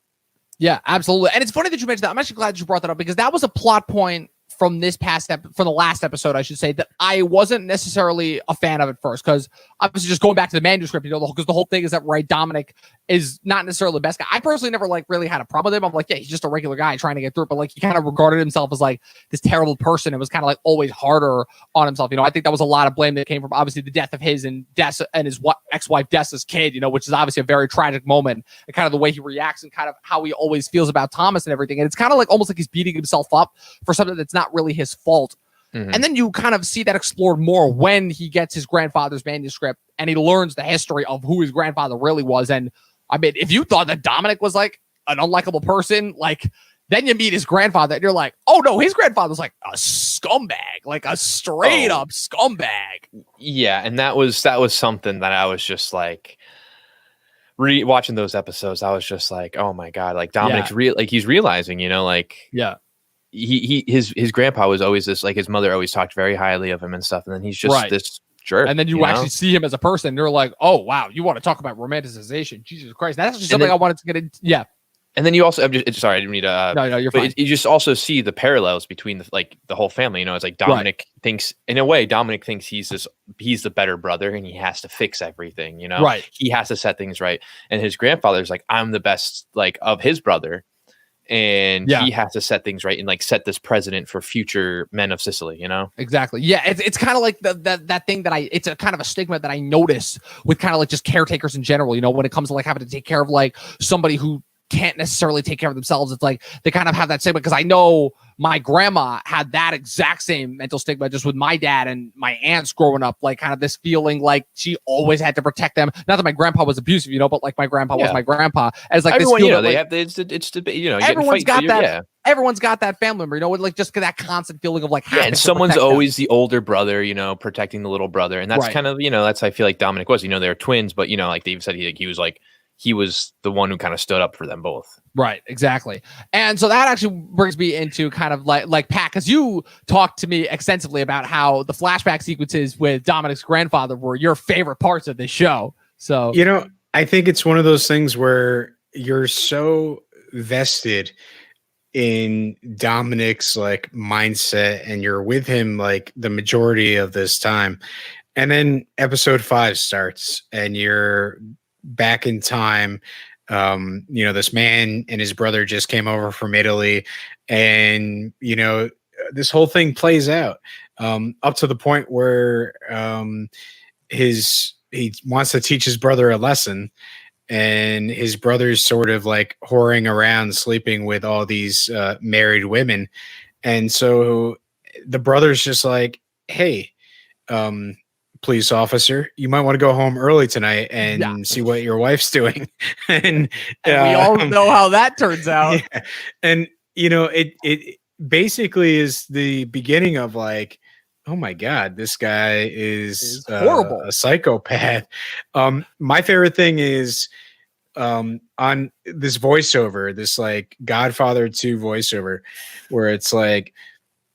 Yeah, absolutely. And it's funny that you mentioned that. I'm actually glad that you brought that up because that was a plot point from the last episode, I should say, that I wasn't necessarily a fan of at first, because obviously just going back to the manuscript, because the whole thing is that Dominick is not necessarily the best guy. I personally never really had a problem with him. I'm like, yeah, he's just a regular guy trying to get through it, but like he kind of regarded himself as like this terrible person. It was kind of like always harder on himself. I think that was a lot of blame that came from obviously the death of his and Dessa and his ex-wife Dessa's kid, which is obviously a very tragic moment, and kind of the way he reacts and kind of how he always feels about Thomas and everything. And it's kind of like almost like he's beating himself up for something that's not really his fault. Mm-hmm. And then you kind of see that explored more when he gets his grandfather's manuscript and he learns the history of who his grandfather really was. And I mean, if you thought that Dominick was like an unlikable person, like then you meet his grandfather and you're like, oh no, his grandfather's like a scumbag, like a straight up scumbag. Yeah. And that was something that I was just like, watching those episodes, I was just like, oh my God, like Dominick's he's realizing, his grandpa was always this, like his mother always talked very highly of him and stuff. And then he's just this jerk. And then you actually see him as a person. And you're like, oh, wow, you want to talk about romanticization. Jesus Christ. That's just something I wanted to get into. Yeah. And then you also, sorry, I didn't mean to. No, you're fine. You just also see the parallels between the whole family. It's like Dominick thinks, in a way, Dominick thinks he's the better brother and he has to fix everything. Right. He has to set things right. And his grandfather's like, I'm the best of his brother. And he has to set things right and like set this precedent for future men of Sicily, Exactly. Yeah. It's kind of like that thing that it's a kind of a stigma that I notice with kind of like just caretakers in general, when it comes to like having to take care of like somebody who can't necessarily take care of themselves. It's like they kind of have that stigma, because I know my grandma had that exact same mental stigma just with my dad and my aunts growing up, like kind of this feeling like she always had to protect them. Not that my grandpa was abusive, but like my grandpa was my grandpa. As like everyone, this they have it's everyone's got that. Yeah. Everyone's got that family member, with like just that constant feeling of like, and someone's always the older brother, protecting the little brother, and that's kind of that's I feel like Dominick was, they were twins, but like Dave said, he was like he was the one who kind of stood up for them both. Right, exactly. And so that actually brings me into kind of like Pat, because you talked to me extensively about how the flashback sequences with Dominick's grandfather were your favorite parts of the show. So, I think it's one of those things where you're so vested in Dominick's like mindset and you're with him like the majority of this time. And then episode 5 starts and you're back in time. This man and his brother just came over from Italy, and this whole thing plays out up to the point where he wants to teach his brother a lesson, and his brother's sort of like whoring around, sleeping with all these married women, and so the brother's just like, hey, police officer, you might want to go home early tonight and see what your wife's doing. and we all know how that turns out. Yeah. And it basically is the beginning of like, oh my God, this guy is horrible, a psychopath. My favorite thing is on this voiceover, this like Godfather 2 voiceover, where it's like,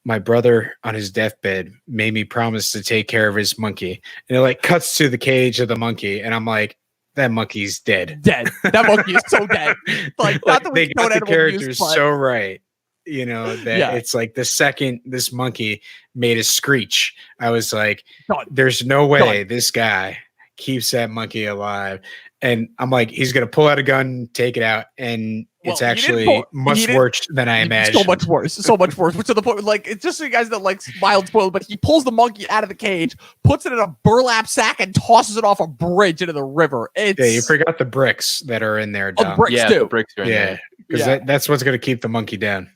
my brother on his deathbed made me promise to take care of his monkey. And it like cuts to the cage of the monkey. And I'm like, that monkey's dead. That monkey is so dead. Like not that they got the characters so right. It's like the second this monkey made a screech, I was like, there's no way this guy keeps that monkey alive. And I'm like, he's going to pull out a gun, take it out. And it's actually much worse than I imagined. So much worse. Which to the point, like, it's just so you guys that like mild spoiled, but he pulls the monkey out of the cage, puts it in a burlap sack, and tosses it off a bridge into the river. You forgot the bricks that are in there. Dom. Oh, the bricks too. The bricks are in there. Because that's what's going to keep the monkey down.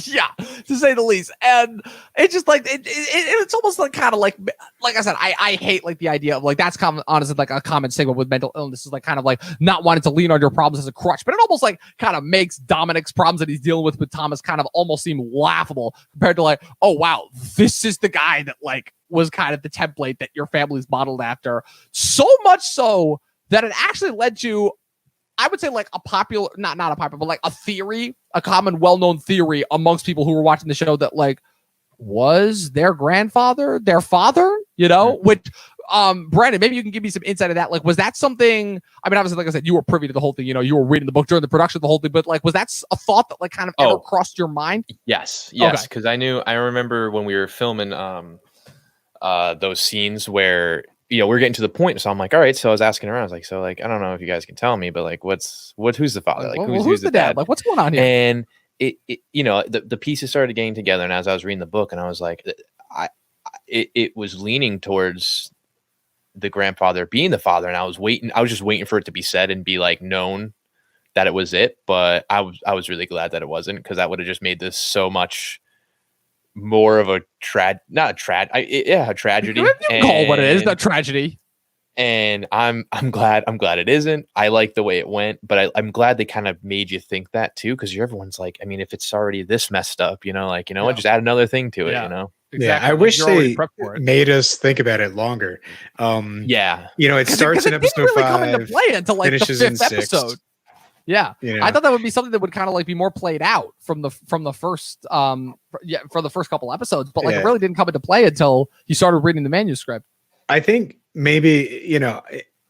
Yeah, to say the least. And it's just like it's almost like kind of like I said, I hate like the idea of like that's honestly like a common stigma with mental illness is like kind of like not wanting to lean on your problems as a crutch, but it almost like kind of makes Dominick's problems that he's dealing with Thomas kind of almost seem laughable compared to like, oh wow, this is the guy that like was kind of the template that your family's modeled after, so much so that it actually led to, I would say like a popular, not a popular, but like a theory, a common well-known theory amongst people who were watching the show that like, was their grandfather their father, which, Brandon, maybe you can give me some insight of that. Like, was that something, I mean, obviously, like I said, you were privy to the whole thing, you were reading the book during the production of the whole thing, but like, was that a thought that like kind of ever crossed your mind? Yes. Cause I remember when we were filming, those scenes where, we're getting to the point. So I'm like, all right. So I was asking around. I was like, so like, I don't know if you guys can tell me, but like, who's the father? Like, who's the dad? Like, what's going on here? And the pieces started getting together. And as I was reading the book, and I was like, it was leaning towards the grandfather being the father. And I was just waiting for it to be said and be like known that it was it. But I was really glad that it wasn't, because that would have just made this so much more of a tragedy. You can call what it is, a tragedy. And I'm glad it isn't. I like the way it went, but I'm glad they kind of made you think that too, because everyone's like, I mean, if it's already this messed up, what, just add another thing to it, Exactly. Yeah, I wish they made us think about it longer. It starts in episode 5, come into play until like the 5th episode. Yeah, I thought that would be something that would kind of like be more played out from the first for the first couple episodes, but like it really didn't come into play until you started reading the manuscript. I think maybe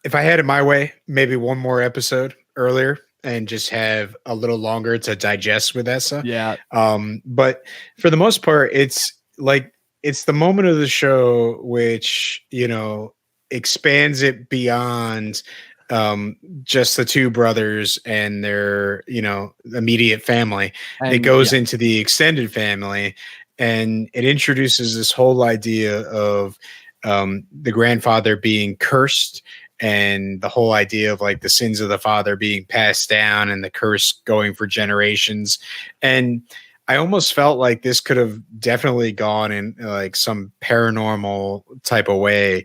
if I had it my way, maybe one more episode earlier and just have a little longer to digest with Dessa. Yeah. But for the most part, it's the moment of the show which expands it beyond just the two brothers and their immediate family. And it goes into the extended family, and it introduces this whole idea of the grandfather being cursed, and the whole idea of like the sins of the father being passed down and the curse going for generations. And I almost felt like this could have definitely gone in like some paranormal type of way.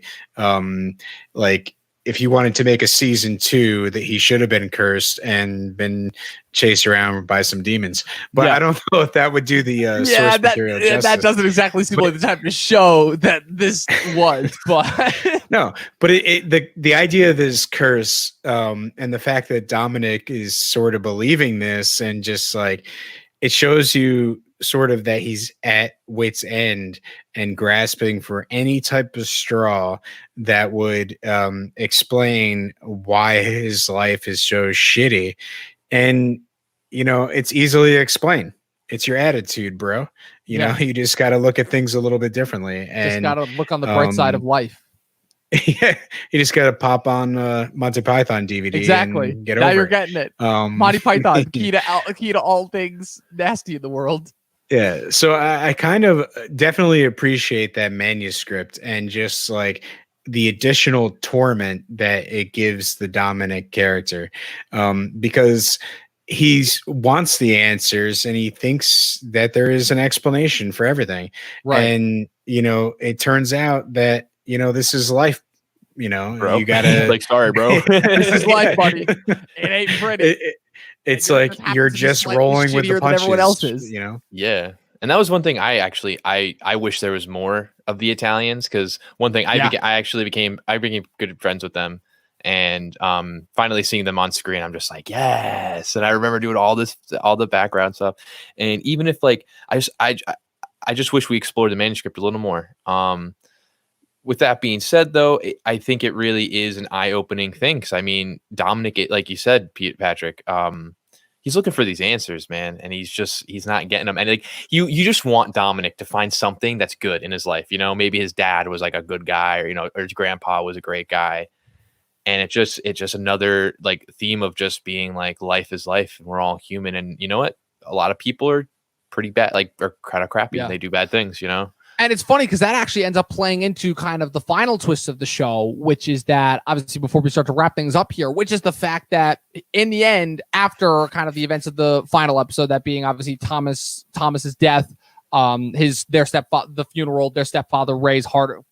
Like if you wanted to make a season 2, that he should have been cursed and been chased around by some demons. But I don't know if that would do the source material justice. That doesn't exactly seem like the type of show that this was. But no, but the idea of this curse and the fact that Dominick is sort of believing this, and just like it shows you sort of that he's at wit's end and grasping for any type of straw that would explain why his life is so shitty. And, you know, it's easily explained. It's your attitude, bro. You know, you just got to look at things a little bit differently. And just got to look on the bright side of life. Yeah, you just got to pop on Monty Python DVD. Exactly. And get now over you're it. getting it. Monty Python, key to all things nasty in the world. Yeah, so I kind of definitely appreciate that manuscript and just like the additional torment that it gives the Dominick character, because he wants the answers and he thinks that there is an explanation for everything. Right. And, you know, it turns out that, you know, this is life. You know, bro. You gotta like, sorry, bro. This is life, buddy. It ain't pretty. It's like you're just rolling with the punches. Everyone else is, you know. Yeah, and that was one thing I wish there was more of the Italians, because one thing I became good friends with them, and finally seeing them on screen, I'm just like, yes. And I remember doing all the background stuff, and even if like I just wish we explored the manuscript a little more. With that being said, though, I think it really is an eye-opening thing. Because I mean, Dominick, like you said, Patrick, he's looking for these answers, man, and he's not getting them. And like you just want Dominick to find something that's good in his life. You know, maybe his dad was like a good guy, or you know, or his grandpa was a great guy. And it's just another like theme of just being like, life is life, and we're all human. And you know what? A lot of people are pretty bad, like are kind of crappy, and they do bad things. You know. And it's funny because that actually ends up playing into kind of the final twist of the show, which is that, obviously, before we start to wrap things up here, which is the fact that in the end, after kind of the events of the final episode, that being obviously Thomas's death, their stepfather, the funeral, their stepfather Ray's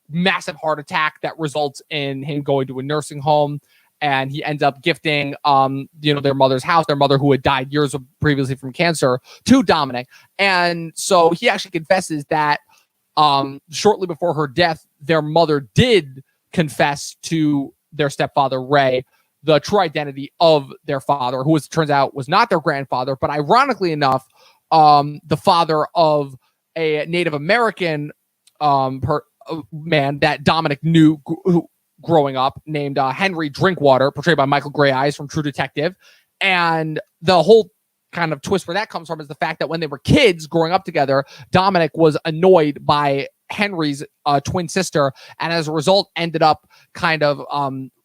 massive heart attack that results in him going to a nursing home, and he ends up gifting their mother's house, their mother who had died years previously from cancer, to Dominick. And so he actually confesses that shortly before her death, their mother did confess to their stepfather, Ray, the true identity of their father, who, as it turns out, was not their grandfather, but ironically enough, the father of a Native American man that Dominick knew growing up, named Henry Drinkwater, portrayed by Michael Grey Eyes from True Detective. And the whole kind of twist where that comes from is the fact that when they were kids growing up together, Dominick was annoyed by Henry's twin sister, and as a result ended up kind of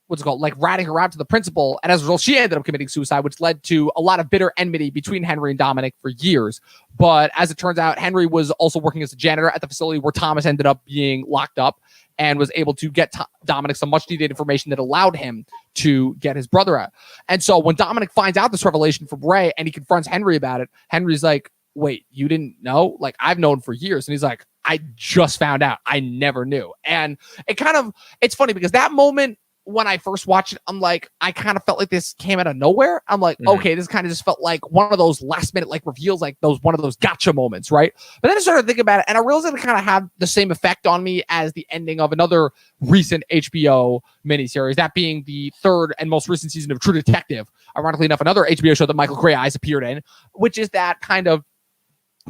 like ratting her out to the principal, and as a result she ended up committing suicide, which led to a lot of bitter enmity between Henry and Dominick for years. But as it turns out, Henry was also working as a janitor at the facility where Thomas ended up being locked up, and was able to get Dominick some much needed information that allowed him to get his brother out. And so when Dominick finds out this revelation from Ray and he confronts Henry about it, Henry's like, wait, you didn't know? Like, I've known for years. And he's like, I just found out. I never knew. And it's funny because that moment, when I first watched it, I'm like, I kind of felt like this came out of nowhere. I'm like, okay, this kind of just felt like one of those last minute like reveals, like one of those gotcha moments, right? But then I started thinking about it, and I realized it kind of had the same effect on me as the ending of another recent HBO miniseries, that being the third and most recent season of True Detective. Ironically enough, another HBO show that Michael Grey Eyes appeared in, which is that kind of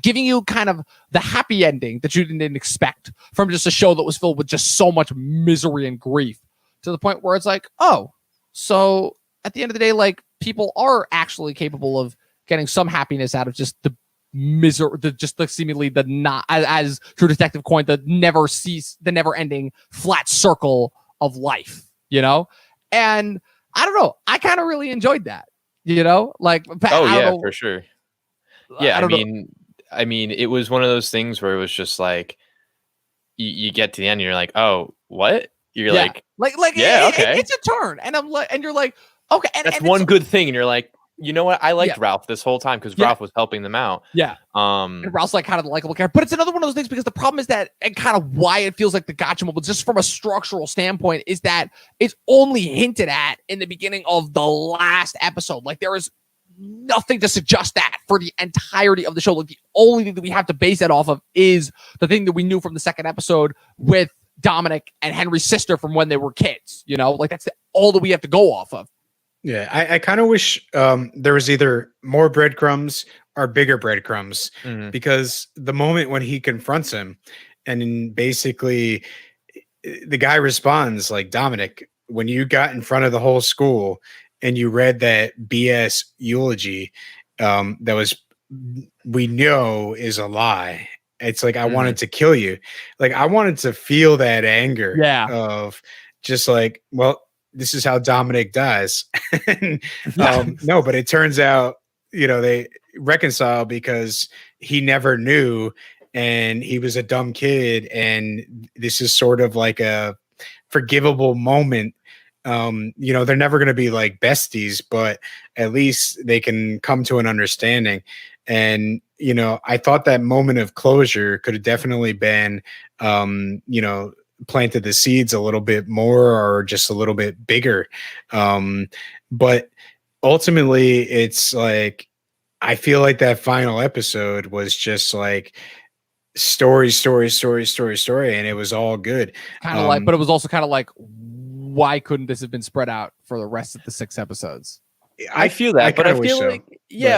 giving you kind of the happy ending that you didn't expect from just a show that was filled with just so much misery and grief, to the point where it's like, oh, so at the end of the day, like, people are actually capable of getting some happiness out of just the misery, seemingly the not, as True Detective coined, the never ending flat circle of life, you know? And I don't know, I kind of really enjoyed that, you know? Like, for sure. Yeah, I mean, it was one of those things where it was just like, you get to the end and you're like, oh, what? You're like, okay. It's a turn, and I'm like, and you're like, okay, and that's and one good thing, and you're like, You know what? I liked Ralph this whole time because Ralph was helping them out. Yeah. And Ralph's like kind of the likable character. But it's another one of those things because the problem is that, and kind of why it feels like the gotcha moment, just from a structural standpoint, is that it's only hinted at in the beginning of the last episode. Like there is nothing to suggest that for the entirety of the show. Like the only thing that we have to base that off of is the thing that we knew from the second episode with Dominick and Henry's sister from when they were kids. You know, like that's all that we have to go off of. Yeah, I kind of wish there was either more breadcrumbs or bigger breadcrumbs, because the moment when he confronts him and basically the guy responds like, Dominick, when you got in front of the whole school and you read that BS eulogy that was, we know is a lie. It's like, I wanted to kill you. Like, I wanted to feel that anger of just like, well, this is how Dominick dies. No, but it turns out, you know, they reconcile because he never knew and he was a dumb kid. And this is sort of like a forgivable moment. You know, they're never going to be like besties, but at least they can come to an understanding. And, you know, I thought that moment of closure could have definitely been, you know, planted the seeds a little bit more or just a little bit bigger. But ultimately it's like, I feel like that final episode was just like story. And it was all good. Kind of like, but it was also kind of like, why couldn't this have been spread out for the rest of the 6 episodes? I feel that, but I feel like,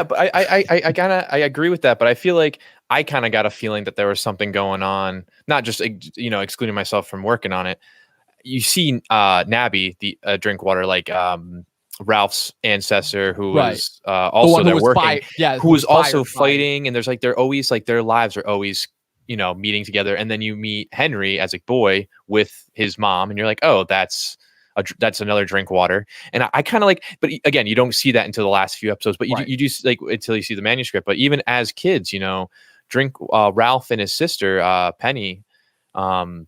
but I agree with that. But I feel like I kind of got a feeling that there was something going on, not just, you know, excluding myself from working on it. You see Nabby, the Drinkwater, like Ralph's ancestor, who was also there working, who was also fighting. And there's like, they're always like, their lives are always, you know, meeting together. And then you meet Henry as a boy with his mom and you're like, oh, that's another Drinkwater. And I kind of like, but again, you don't see that until the last few episodes, but you do like until you see the manuscript. But even as kids, you know, Ralph and his sister, Penny, they're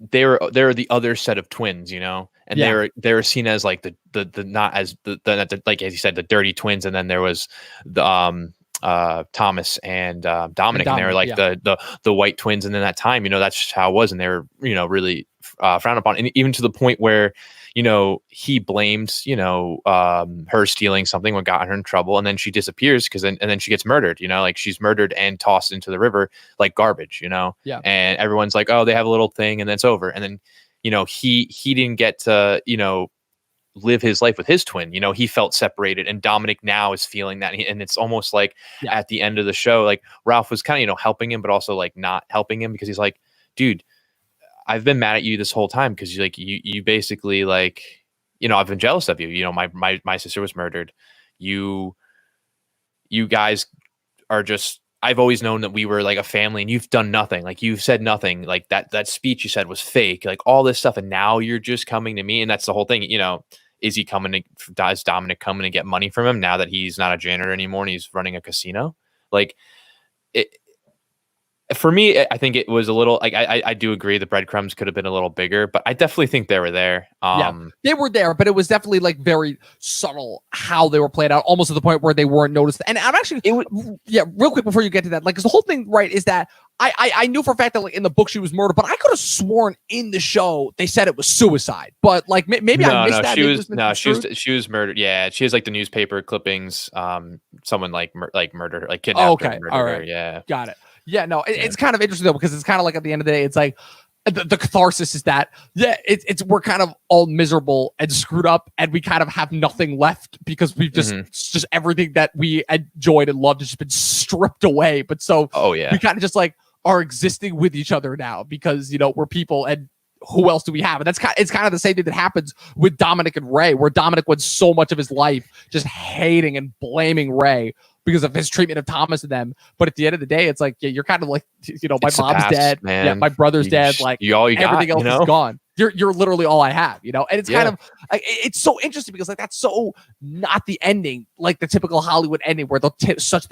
the other set of twins, you know, and they're seen as like the not as the like, as you said, the dirty twins. And then there was the, Thomas and Dominick, and they were like the white twins. And then that time, you know, that's just how it was. And they were, you know, really frowned upon. And even to the point where, you know, he blamed, you know, her stealing something, what got her in trouble. And then she disappears and then she gets murdered, you know, like she's murdered and tossed into the river like garbage, you know? Yeah. And everyone's like, oh, they have a little thing and then it's over. And then, you know, he didn't get to, you know, live his life with his twin. You know, he felt separated, and Dominick now is feeling that. And it's almost like at the end of the show, like Ralph was kind of, you know, helping him, but also like not helping him, because he's like, dude, I've been mad at you this whole time because you basically like, you know, I've been jealous of you. You know, my sister was murdered. You guys are just, I've always known that we were like a family, and you've done nothing. Like, you've said nothing. Like that speech you said was fake, like all this stuff. And now you're just coming to me. And that's the whole thing. You know, does Dominick coming to get money from him now that he's not a janitor anymore and he's running a casino? Like, for me, I think it was a little like, I do agree the breadcrumbs could have been a little bigger, but I definitely think they were there. They were there, but it was definitely like very subtle how they were played out, almost to the point where they weren't noticed. And I'm actually, real quick before you get to that, like, because the whole thing, right, is that I knew for a fact that like in the book she was murdered, but I could have sworn in the show they said it was suicide. But like maybe I missed that. She was murdered. Yeah, she has like the newspaper clippings. Someone like murdered her, like kidnapped her, murdered her. Yeah, got it. Yeah, no, it's kind of interesting though, because it's kind of like at the end of the day, it's like the catharsis is that it's we're kind of all miserable and screwed up, and we kind of have nothing left because we've just everything that we enjoyed and loved has just been stripped away. But so we kind of just like are existing with each other now because, you know, we're people, and who else do we have? And it's kind of the same thing that happens with Dominick and Ray, where Dominick went so much of his life just hating and blaming Ray because of his treatment of Thomas and them. But at the end of the day, it's like, you're kind of like, you know, my mom's dead. Man. Yeah, my brother's dead. Like, everything else is gone. You're literally all I have, you know? And it's kind of like, it's so interesting because like, that's so not the ending, like the typical Hollywood ending, where the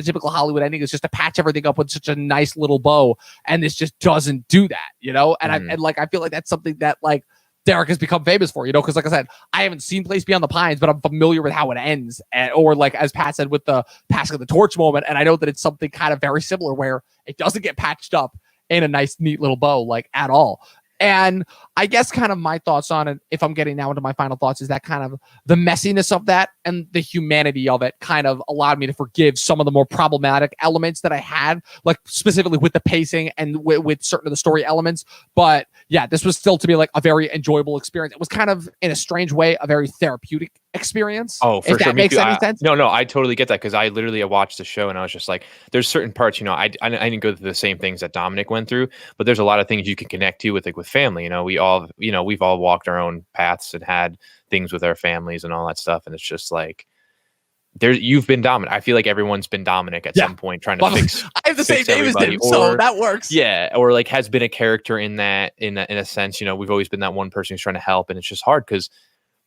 typical Hollywood ending is just to patch everything up with such a nice little bow. And this just doesn't do that, you know? And I feel like that's something that like, Derek has become famous for, because like I said, I haven't seen Place Beyond the Pines, but I'm familiar with how it ends, or like as Pat said with the passing of the torch moment, and I know that it's something kind of very similar where it doesn't get patched up in a nice, neat little bow, like at all. And I guess kind of my thoughts on it, if I'm getting now into my final thoughts, is that kind of the messiness of that and the humanity of it kind of allowed me to forgive some of the more problematic elements that I had, like specifically with the pacing and with certain of the story elements. But yeah, this was still to me like a very enjoyable experience. It was kind of, in a strange way, a very therapeutic experience. Oh, for if sure. That makes any sense. No, I totally get that, because I literally watched the show and I was just like, there's certain parts, I didn't go through the same things that Dominick went through, but there's a lot of things you can connect to with, like with family. We've all walked our own paths and had things with our families and all that stuff, and it's just like, you've been Dominick. I feel like everyone's been Dominick at some point trying to fix. I have the same name as him, so that works. Yeah, or like has been a character in that in a sense. We've always been that one person who's trying to help, and it's just hard because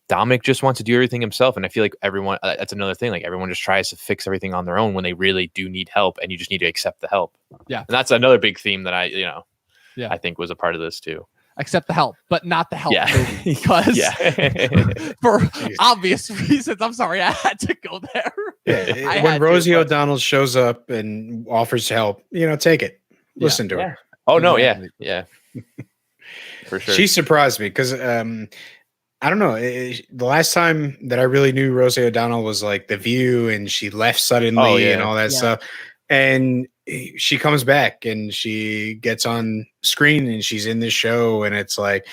Dominick just wants to do everything himself, and I feel like everyone. That's another thing. Like everyone just tries to fix everything on their own when they really do need help, and you just need to accept the help. Yeah, and that's another big theme that I think was a part of this too. Accept the help, but not the help. Yeah. Because for obvious reasons, I'm sorry, I had to go there. Yeah. When Rosie O'Donnell shows up and offers help, take it. Listen to her. Oh, no, yeah. For sure. She surprised me because I don't know. The last time that I really knew Rosie O'Donnell was like The View, and she left suddenly and all that stuff. And she comes back and she gets on screen and she's in this show, and it's like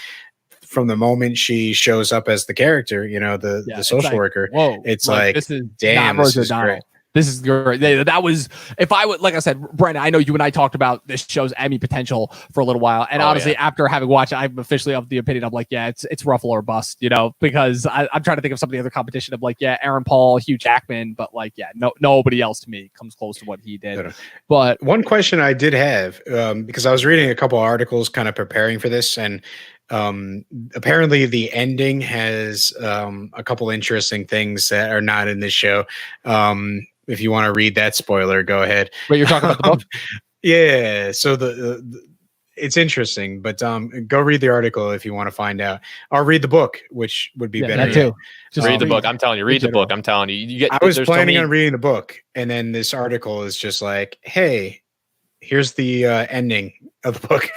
from the moment she shows up as the character, the social worker, it's like this is damn, this is great. This is great. That was, if I would, like I said, Brandon, I know you and I talked about this show's Emmy potential for a little while. And honestly, after having watched it, I'm officially of the opinion of like, it's Ruffalo or bust, because I'm trying to think of some of the other competition of like, Aaron Paul, Hugh Jackman, but like, nobody else to me comes close to what he did. But one question I did have, because I was reading a couple of articles kind of preparing for this, and apparently the ending has a couple interesting things that are not in this show. If you want to read that spoiler, go ahead. But you're talking about the book? Yeah. So the it's interesting, but go read the article if you want to find out. Or read the book, which would be better. That too. Just read the book. I'm telling you, read the book. I'm telling you. I was planning on reading the book, and then this article is just like, hey, here's the ending of the book.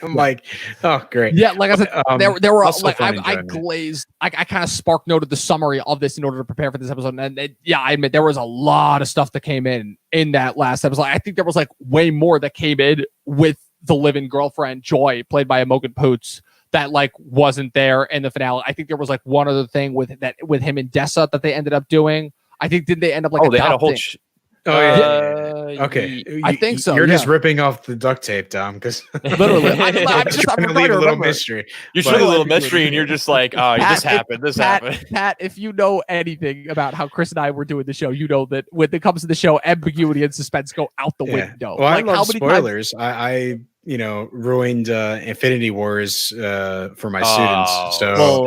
I'm like, oh, great. Yeah, like I said, there were like I glazed. I kind of spark noted the summary of this in order to prepare for this episode, and I admit there was a lot of stuff that came in that last episode. I think there was like way more that came in with the live-in girlfriend Joy, played by Imogen Poots, that like wasn't there in the finale. I think there was like one other thing with him and Dessa that they ended up doing. I think did they end up like they had a whole. Okay, I think so. You're just ripping off the duct tape, Dom, because literally, I'm just trying to leave a little mystery. You're showing a little mystery, and you're just like, oh, this happened. Pat, if you know anything about how Chris and I were doing the show, you know that when it comes to the show, ambiguity and suspense go out the window. Well, like, I love spoilers. I ruined Infinity Wars for my students. So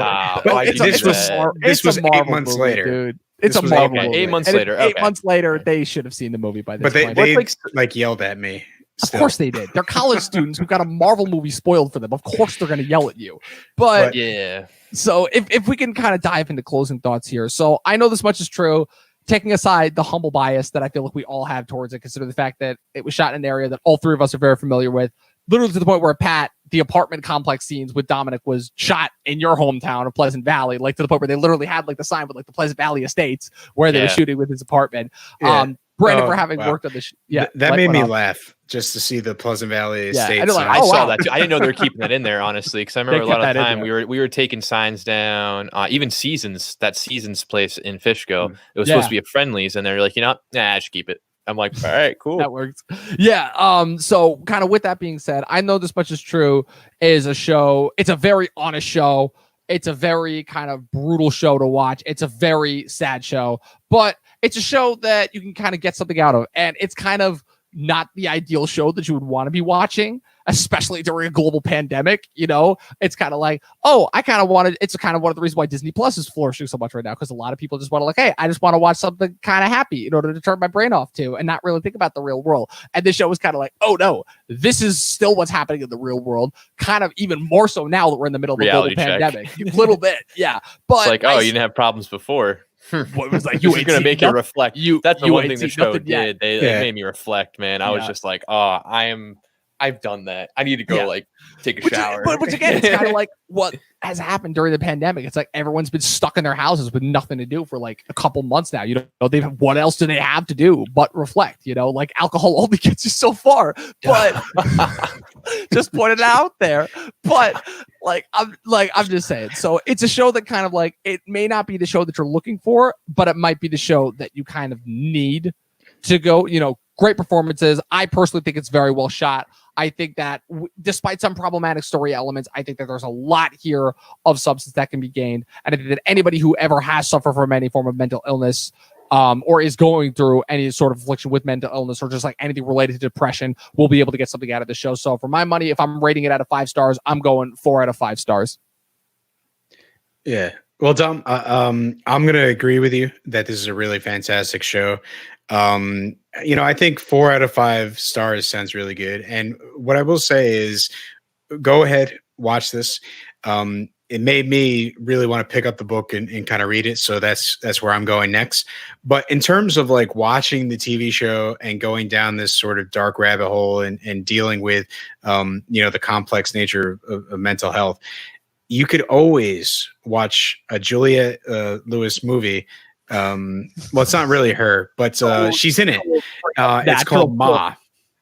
this was 8 months later, dude. It's a Marvel movie. 8 months later. 8 months later, they should have seen the movie by this point. But they like yelled at me. Still. Of course they did. They're college students who got a Marvel movie spoiled for them. Of course they're going to yell at you. But yeah. So if we can kind of dive into closing thoughts here. So I know this much is true. Taking aside the humble bias that I feel like we all have towards it, consider the fact that it was shot in an area that all three of us are very familiar with. Literally to the point where Pat, the apartment complex scenes with Dominick was shot in your hometown of Pleasant Valley, like to the point where they literally had like the sign with like the Pleasant Valley Estates where they were shooting with his apartment. Brandon, for having worked on this, that made me laugh just to see the Pleasant Valley Estates. I saw that too. I didn't know they were keeping that in there, honestly, because I remember a lot of time we were taking signs down. Even Seasons place in Fishkill, it was supposed to be a Friendlies, and they're like, I should keep it. I'm like, all right, cool. That works. Yeah. So kind of with that being said, I know this much is true. Is a show. It's a very honest show. It's a very kind of brutal show to watch. It's a very sad show, but it's a show that you can kind of get something out of. And it's kind of not the ideal show that you would want to be watching. especially during a global pandemic. It's kind of like, oh, I kind of wanted. It's kind of one of the reasons why Disney Plus is flourishing so much right now, because a lot of people just want to like, hey, I just want to watch something kind of happy in order to turn my brain off to and not really think about the real world. And this show was kind of like, oh no, this is still what's happening in the real world, kind of even more so now that we're in the middle of a global pandemic. A little bit, yeah. But it's like, you didn't have problems before. What was like, you ain't gonna make you reflect. That's the one thing the show did. They made me reflect, man. I was just like, I've done that. I need to go take a shower. But again, it's kind of like what has happened during the pandemic. It's like everyone's been stuck in their houses with nothing to do for like a couple months now. What else do they have to do but reflect? Like alcohol only gets you so far. But just put it out there. But I'm just saying. So it's a show that kind of like, it may not be the show that you're looking for, but it might be the show that you kind of need to go. Great performances. I personally think it's very well shot. I think that despite some problematic story elements, I think that there's a lot here of substance that can be gained. And I think that anybody who ever has suffered from any form of mental illness or is going through any sort of affliction with mental illness or just like anything related to depression will be able to get something out of the show. So for my money, if I'm rating it out of 5 stars, I'm going 4 out of 5 stars. Yeah. Well, Dom, I'm going to agree with you that this is a really fantastic show. I think 4 out of 5 stars sounds really good. And what I will say is go ahead, watch this. It made me really want to pick up the book and kind of read it. So that's where I'm going next. But in terms of like watching the TV show and going down this sort of dark rabbit hole and dealing with, the complex nature of mental health, you could always watch a Juliette Lewis movie. Well, it's not really her, but she's in it. It's called Ma.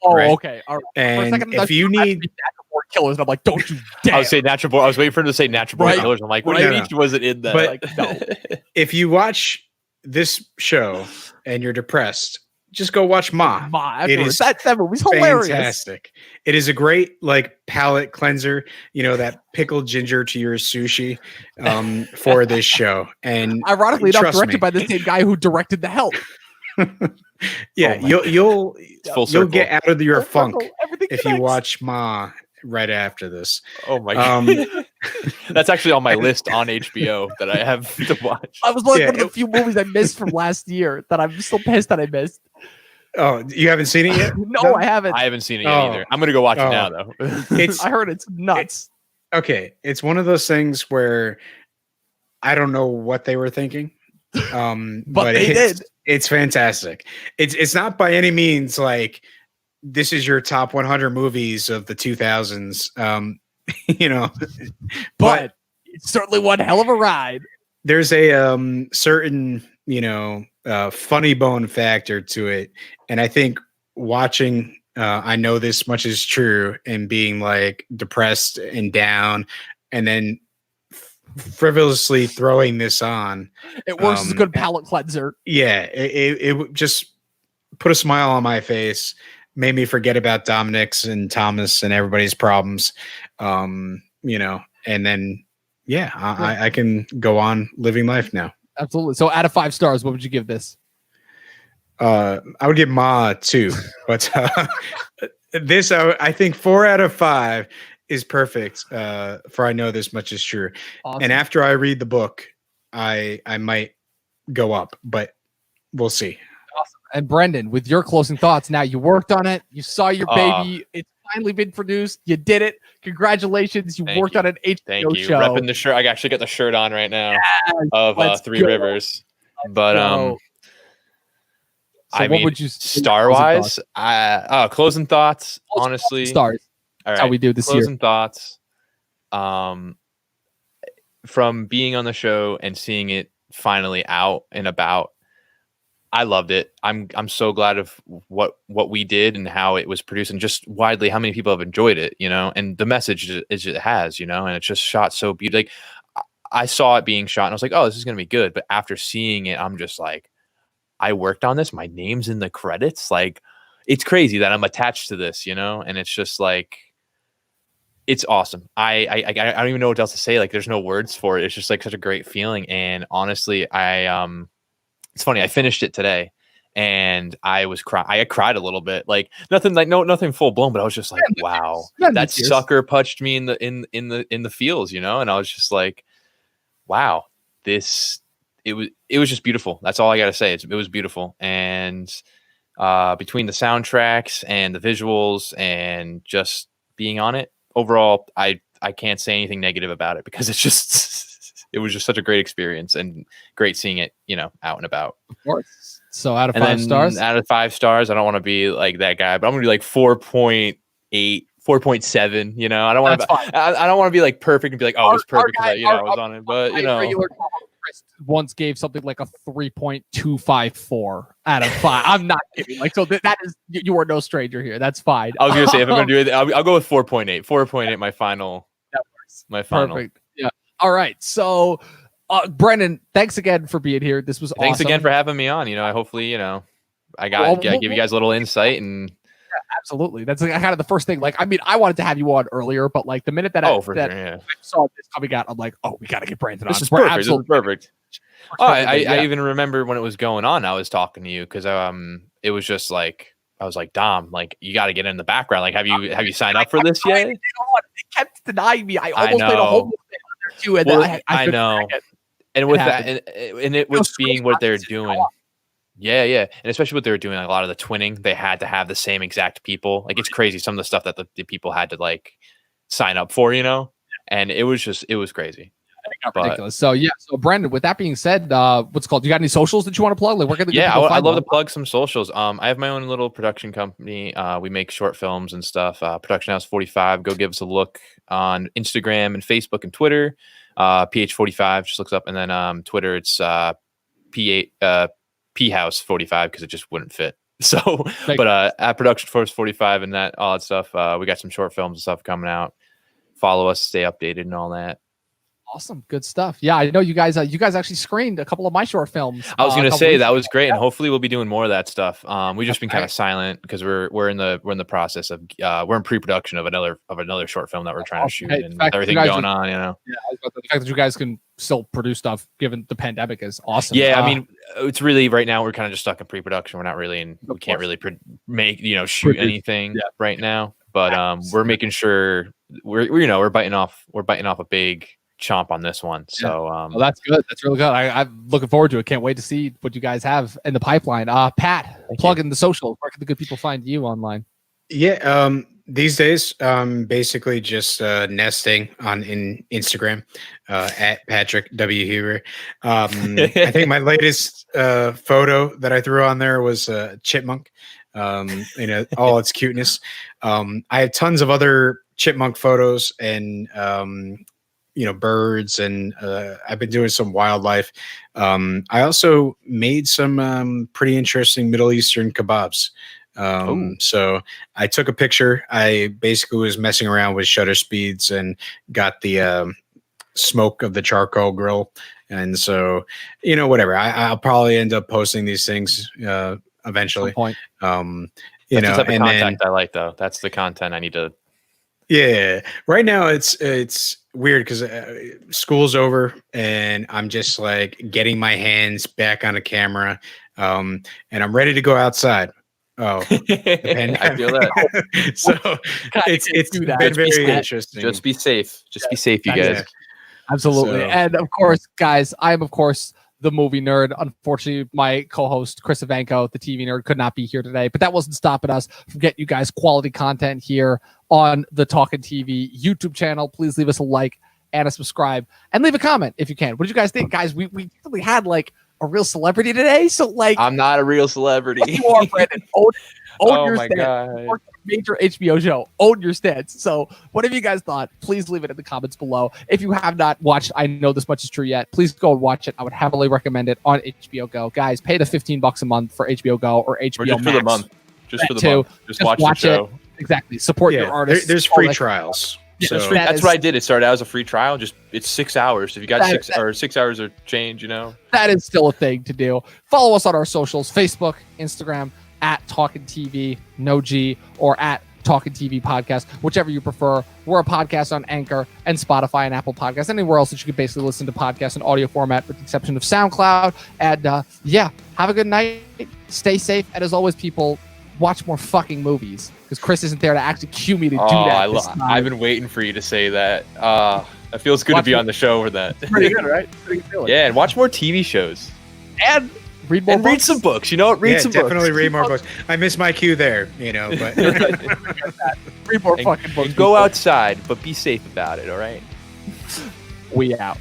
Oh, right? Okay. All right. And second, if you need natural born killers, I'm like, don't you dare. I would say natural born. I was waiting for him to say natural born killers. I'm like, what do you mean she wasn't in that? But no. If you watch this show and you're depressed, just go watch Ma. It is that movie's hilarious. Fantastic. It is a great palate cleanser. That pickled ginger to your sushi for this show. And ironically enough, directed by the same guy who directed The Help. Yeah, you'll get out of your funk if you watch Ma right after this. Oh my god, that's actually on my list on HBO that I have to watch. I was one of the few movies I missed from last year that I'm still pissed that I missed. Oh, you haven't seen it yet? No, I haven't. I haven't seen it yet either. I'm gonna go watch it now though. I heard it's nuts. It's one of those things where I don't know what they were thinking. But they did. It's fantastic. It's not by any means like this is your top 100 movies of the 2000s. But it's certainly one hell of a ride. There's a certain funny bone factor to it, and I think watching I Know This Much Is True and being like depressed and down, and then frivolously throwing this on, it works as a good palate cleanser. Yeah, it just put a smile on my face, made me forget about Dominick's and Thomas and everybody's problems, and then I can go on living life now. Absolutely. So out of 5 stars, what would you give this? I would give Ma 2, but this I think 4 out of 5 is perfect for I Know This Much Is True. Awesome. And after I read the book, I might go up, but we'll see. Awesome. And Brendan, with your closing thoughts, now you worked on it, you saw your baby, it's finally been produced, you did it. Congratulations, you worked on an HBO show. Repping the shirt. I actually got the shirt on right now of Three Rivers. But so what would you star wise? Closing thoughts, honestly. Stars. All right. That's how we do this Closing year. Thoughts. From being on the show and seeing it finally out and about, I loved it. I'm so glad of what we did and how it was produced and just widely how many people have enjoyed it, and the message it has, and it's just shot so beautifully. Like I saw it being shot and I was like, oh, this is gonna be good. But after seeing it, I'm just like, I worked on this. My name's in the credits. Like it's crazy that I'm attached to this, and it's just like. It's awesome. I don't even know what else to say. Like, there's no words for it. It's just like such a great feeling. And honestly, it's funny. I finished it today, and I was crying. I cried a little bit, like nothing full blown, but I was just like, wow, that sucker punched me in the feels, and I was just like, wow, it was just beautiful. That's all I gotta say. It was beautiful, and between the soundtracks and the visuals and just being on it, overall, I can't say anything negative about it, because it's just it was just such a great experience and great seeing it, out and about. Of course. So out of 5 stars? Out of 5 stars, I don't want to be like that guy, but I'm gonna be like 4.8, 4.7. I don't want to. I don't want to be like perfect and be like, oh, it was perfect because I was on it. But regular Chris once gave something like a 3.254 out of 5. I'm not kidding. Like, so that is, you are no stranger here. That's fine. I was gonna say, if I'm gonna do it, I'll go with 4.8. 4.8. My final. That works. My final. Perfect. Yeah. All right. So. Brendan, thanks again for being here. This was thanks awesome. again for having me on. I hopefully, I give you guys a little insight and. Yeah, absolutely. That's kind of the first thing. Like, I mean, I wanted to have you on earlier, but like the minute that I saw this coming out, I'm like, oh, we got to get Brandon on. This is perfect. This is perfect. I even remember when it was going on, I was talking to you because it was just like, I was like, Dom, like, you got to get in the background. Like, have you signed up for this yet? They kept denying me. I almost played a whole thing on there too, and then I know. And with that, and it was being what they're doing. Yeah. And especially what they were doing, like a lot of the twinning, they had to have the same exact people. Like, it's crazy. Some of the stuff that the people had to like sign up for, and it was crazy. Ridiculous. So Brandon, with that being said, what's called? You got any socials that you want to plug? Like, where can the people find I'd love to plug some socials. I have my own little production company. We make short films and stuff. Production House 45. Go give us a look on Instagram and Facebook and Twitter. PH45 just looks up, and then Twitter it's P House 45 because it just wouldn't fit. So, but at Production Force 45 and all that stuff, we got some short films and stuff coming out. Follow us, stay updated, and all that. Awesome, good stuff. Yeah, I know you guys actually screened a couple of my short films. I was gonna say that was great, and hopefully we'll be doing more of that stuff. We've just been kind of silent because we're in the process of we're in pre-production of another short film that we're trying to shoot, and everything going on. Yeah, the fact that you guys can still produce stuff given the pandemic is awesome. Yeah, I mean, it's really right now we're kind of just stuck in pre-production. We're not really we can't really shoot anything right now, but we're making sure we're biting off a big chomp on this one. So well, that's good. That's really good. I'm looking forward to it. Can't wait to see what you guys have in the pipeline. Pat, plug in the social. Where can the good people find you online? Yeah, these days, basically just nesting in Instagram at Patrick W. Huber. I think my latest photo that I threw on there was a chipmunk. All its cuteness. I have tons of other chipmunk photos and birds, and I've been doing some wildlife. I also made some pretty interesting Middle Eastern kebabs. So I took a picture. I basically was messing around with shutter speeds and got the smoke of the charcoal grill. And so, whatever, I'll probably end up posting these things eventually. That's the type of content I like, though. That's the content I need to. Yeah. Right now it's weird because school's over and I'm just like getting my hands back on a camera. And I'm ready to go outside. Oh, I feel that. So it's been very interesting. Just be safe. Just be safe, you guys. Absolutely. And of course, guys, I am, of course, the movie nerd. Unfortunately, my co-host, Chris Evanko, the TV nerd, could not be here today, but that wasn't stopping us from getting you guys quality content here on the Talkin' TV YouTube channel. Please leave us a like and a subscribe and leave a comment if you can. What did you guys think, guys? We really had like a real celebrity today. So like, I'm not a real celebrity. You are, Brandon. Own your stance. God. Major HBO show. Own your stance. So whatever you guys thought, please leave it in the comments below. If you have not watched, I know this much is true yet, please go and watch it. I would heavily recommend it on HBO Go. Guys, pay the $15 a month for HBO Go or HBO just Max. For the month. Just for the month. Just watch the show. It. Exactly. Support your artists. There's free trials. Yeah, so that's what I did. It started out as a free trial. It's 6 hours. If you got 6 hours of change, that is still a thing to do. Follow us on our socials: Facebook, Instagram at Talkin' TV, no G, or at Talking TV podcast, whichever you prefer. We're a podcast on Anchor and Spotify and Apple Podcasts, anywhere else that you can basically listen to podcasts in audio format, with the exception of SoundCloud. And have a good night. Stay safe. And as always, people, watch more fucking movies, because Chris isn't there to actually cue me to do that. I've been waiting for you to say that. It feels good to be on the show for that. Pretty good, right? Pretty good. Yeah, and watch more TV shows. And read more books. Read some books. You know what? Read some books. Definitely read more books. I miss my cue there, but read more fucking books. Go outside, but be safe about it, all right? We out.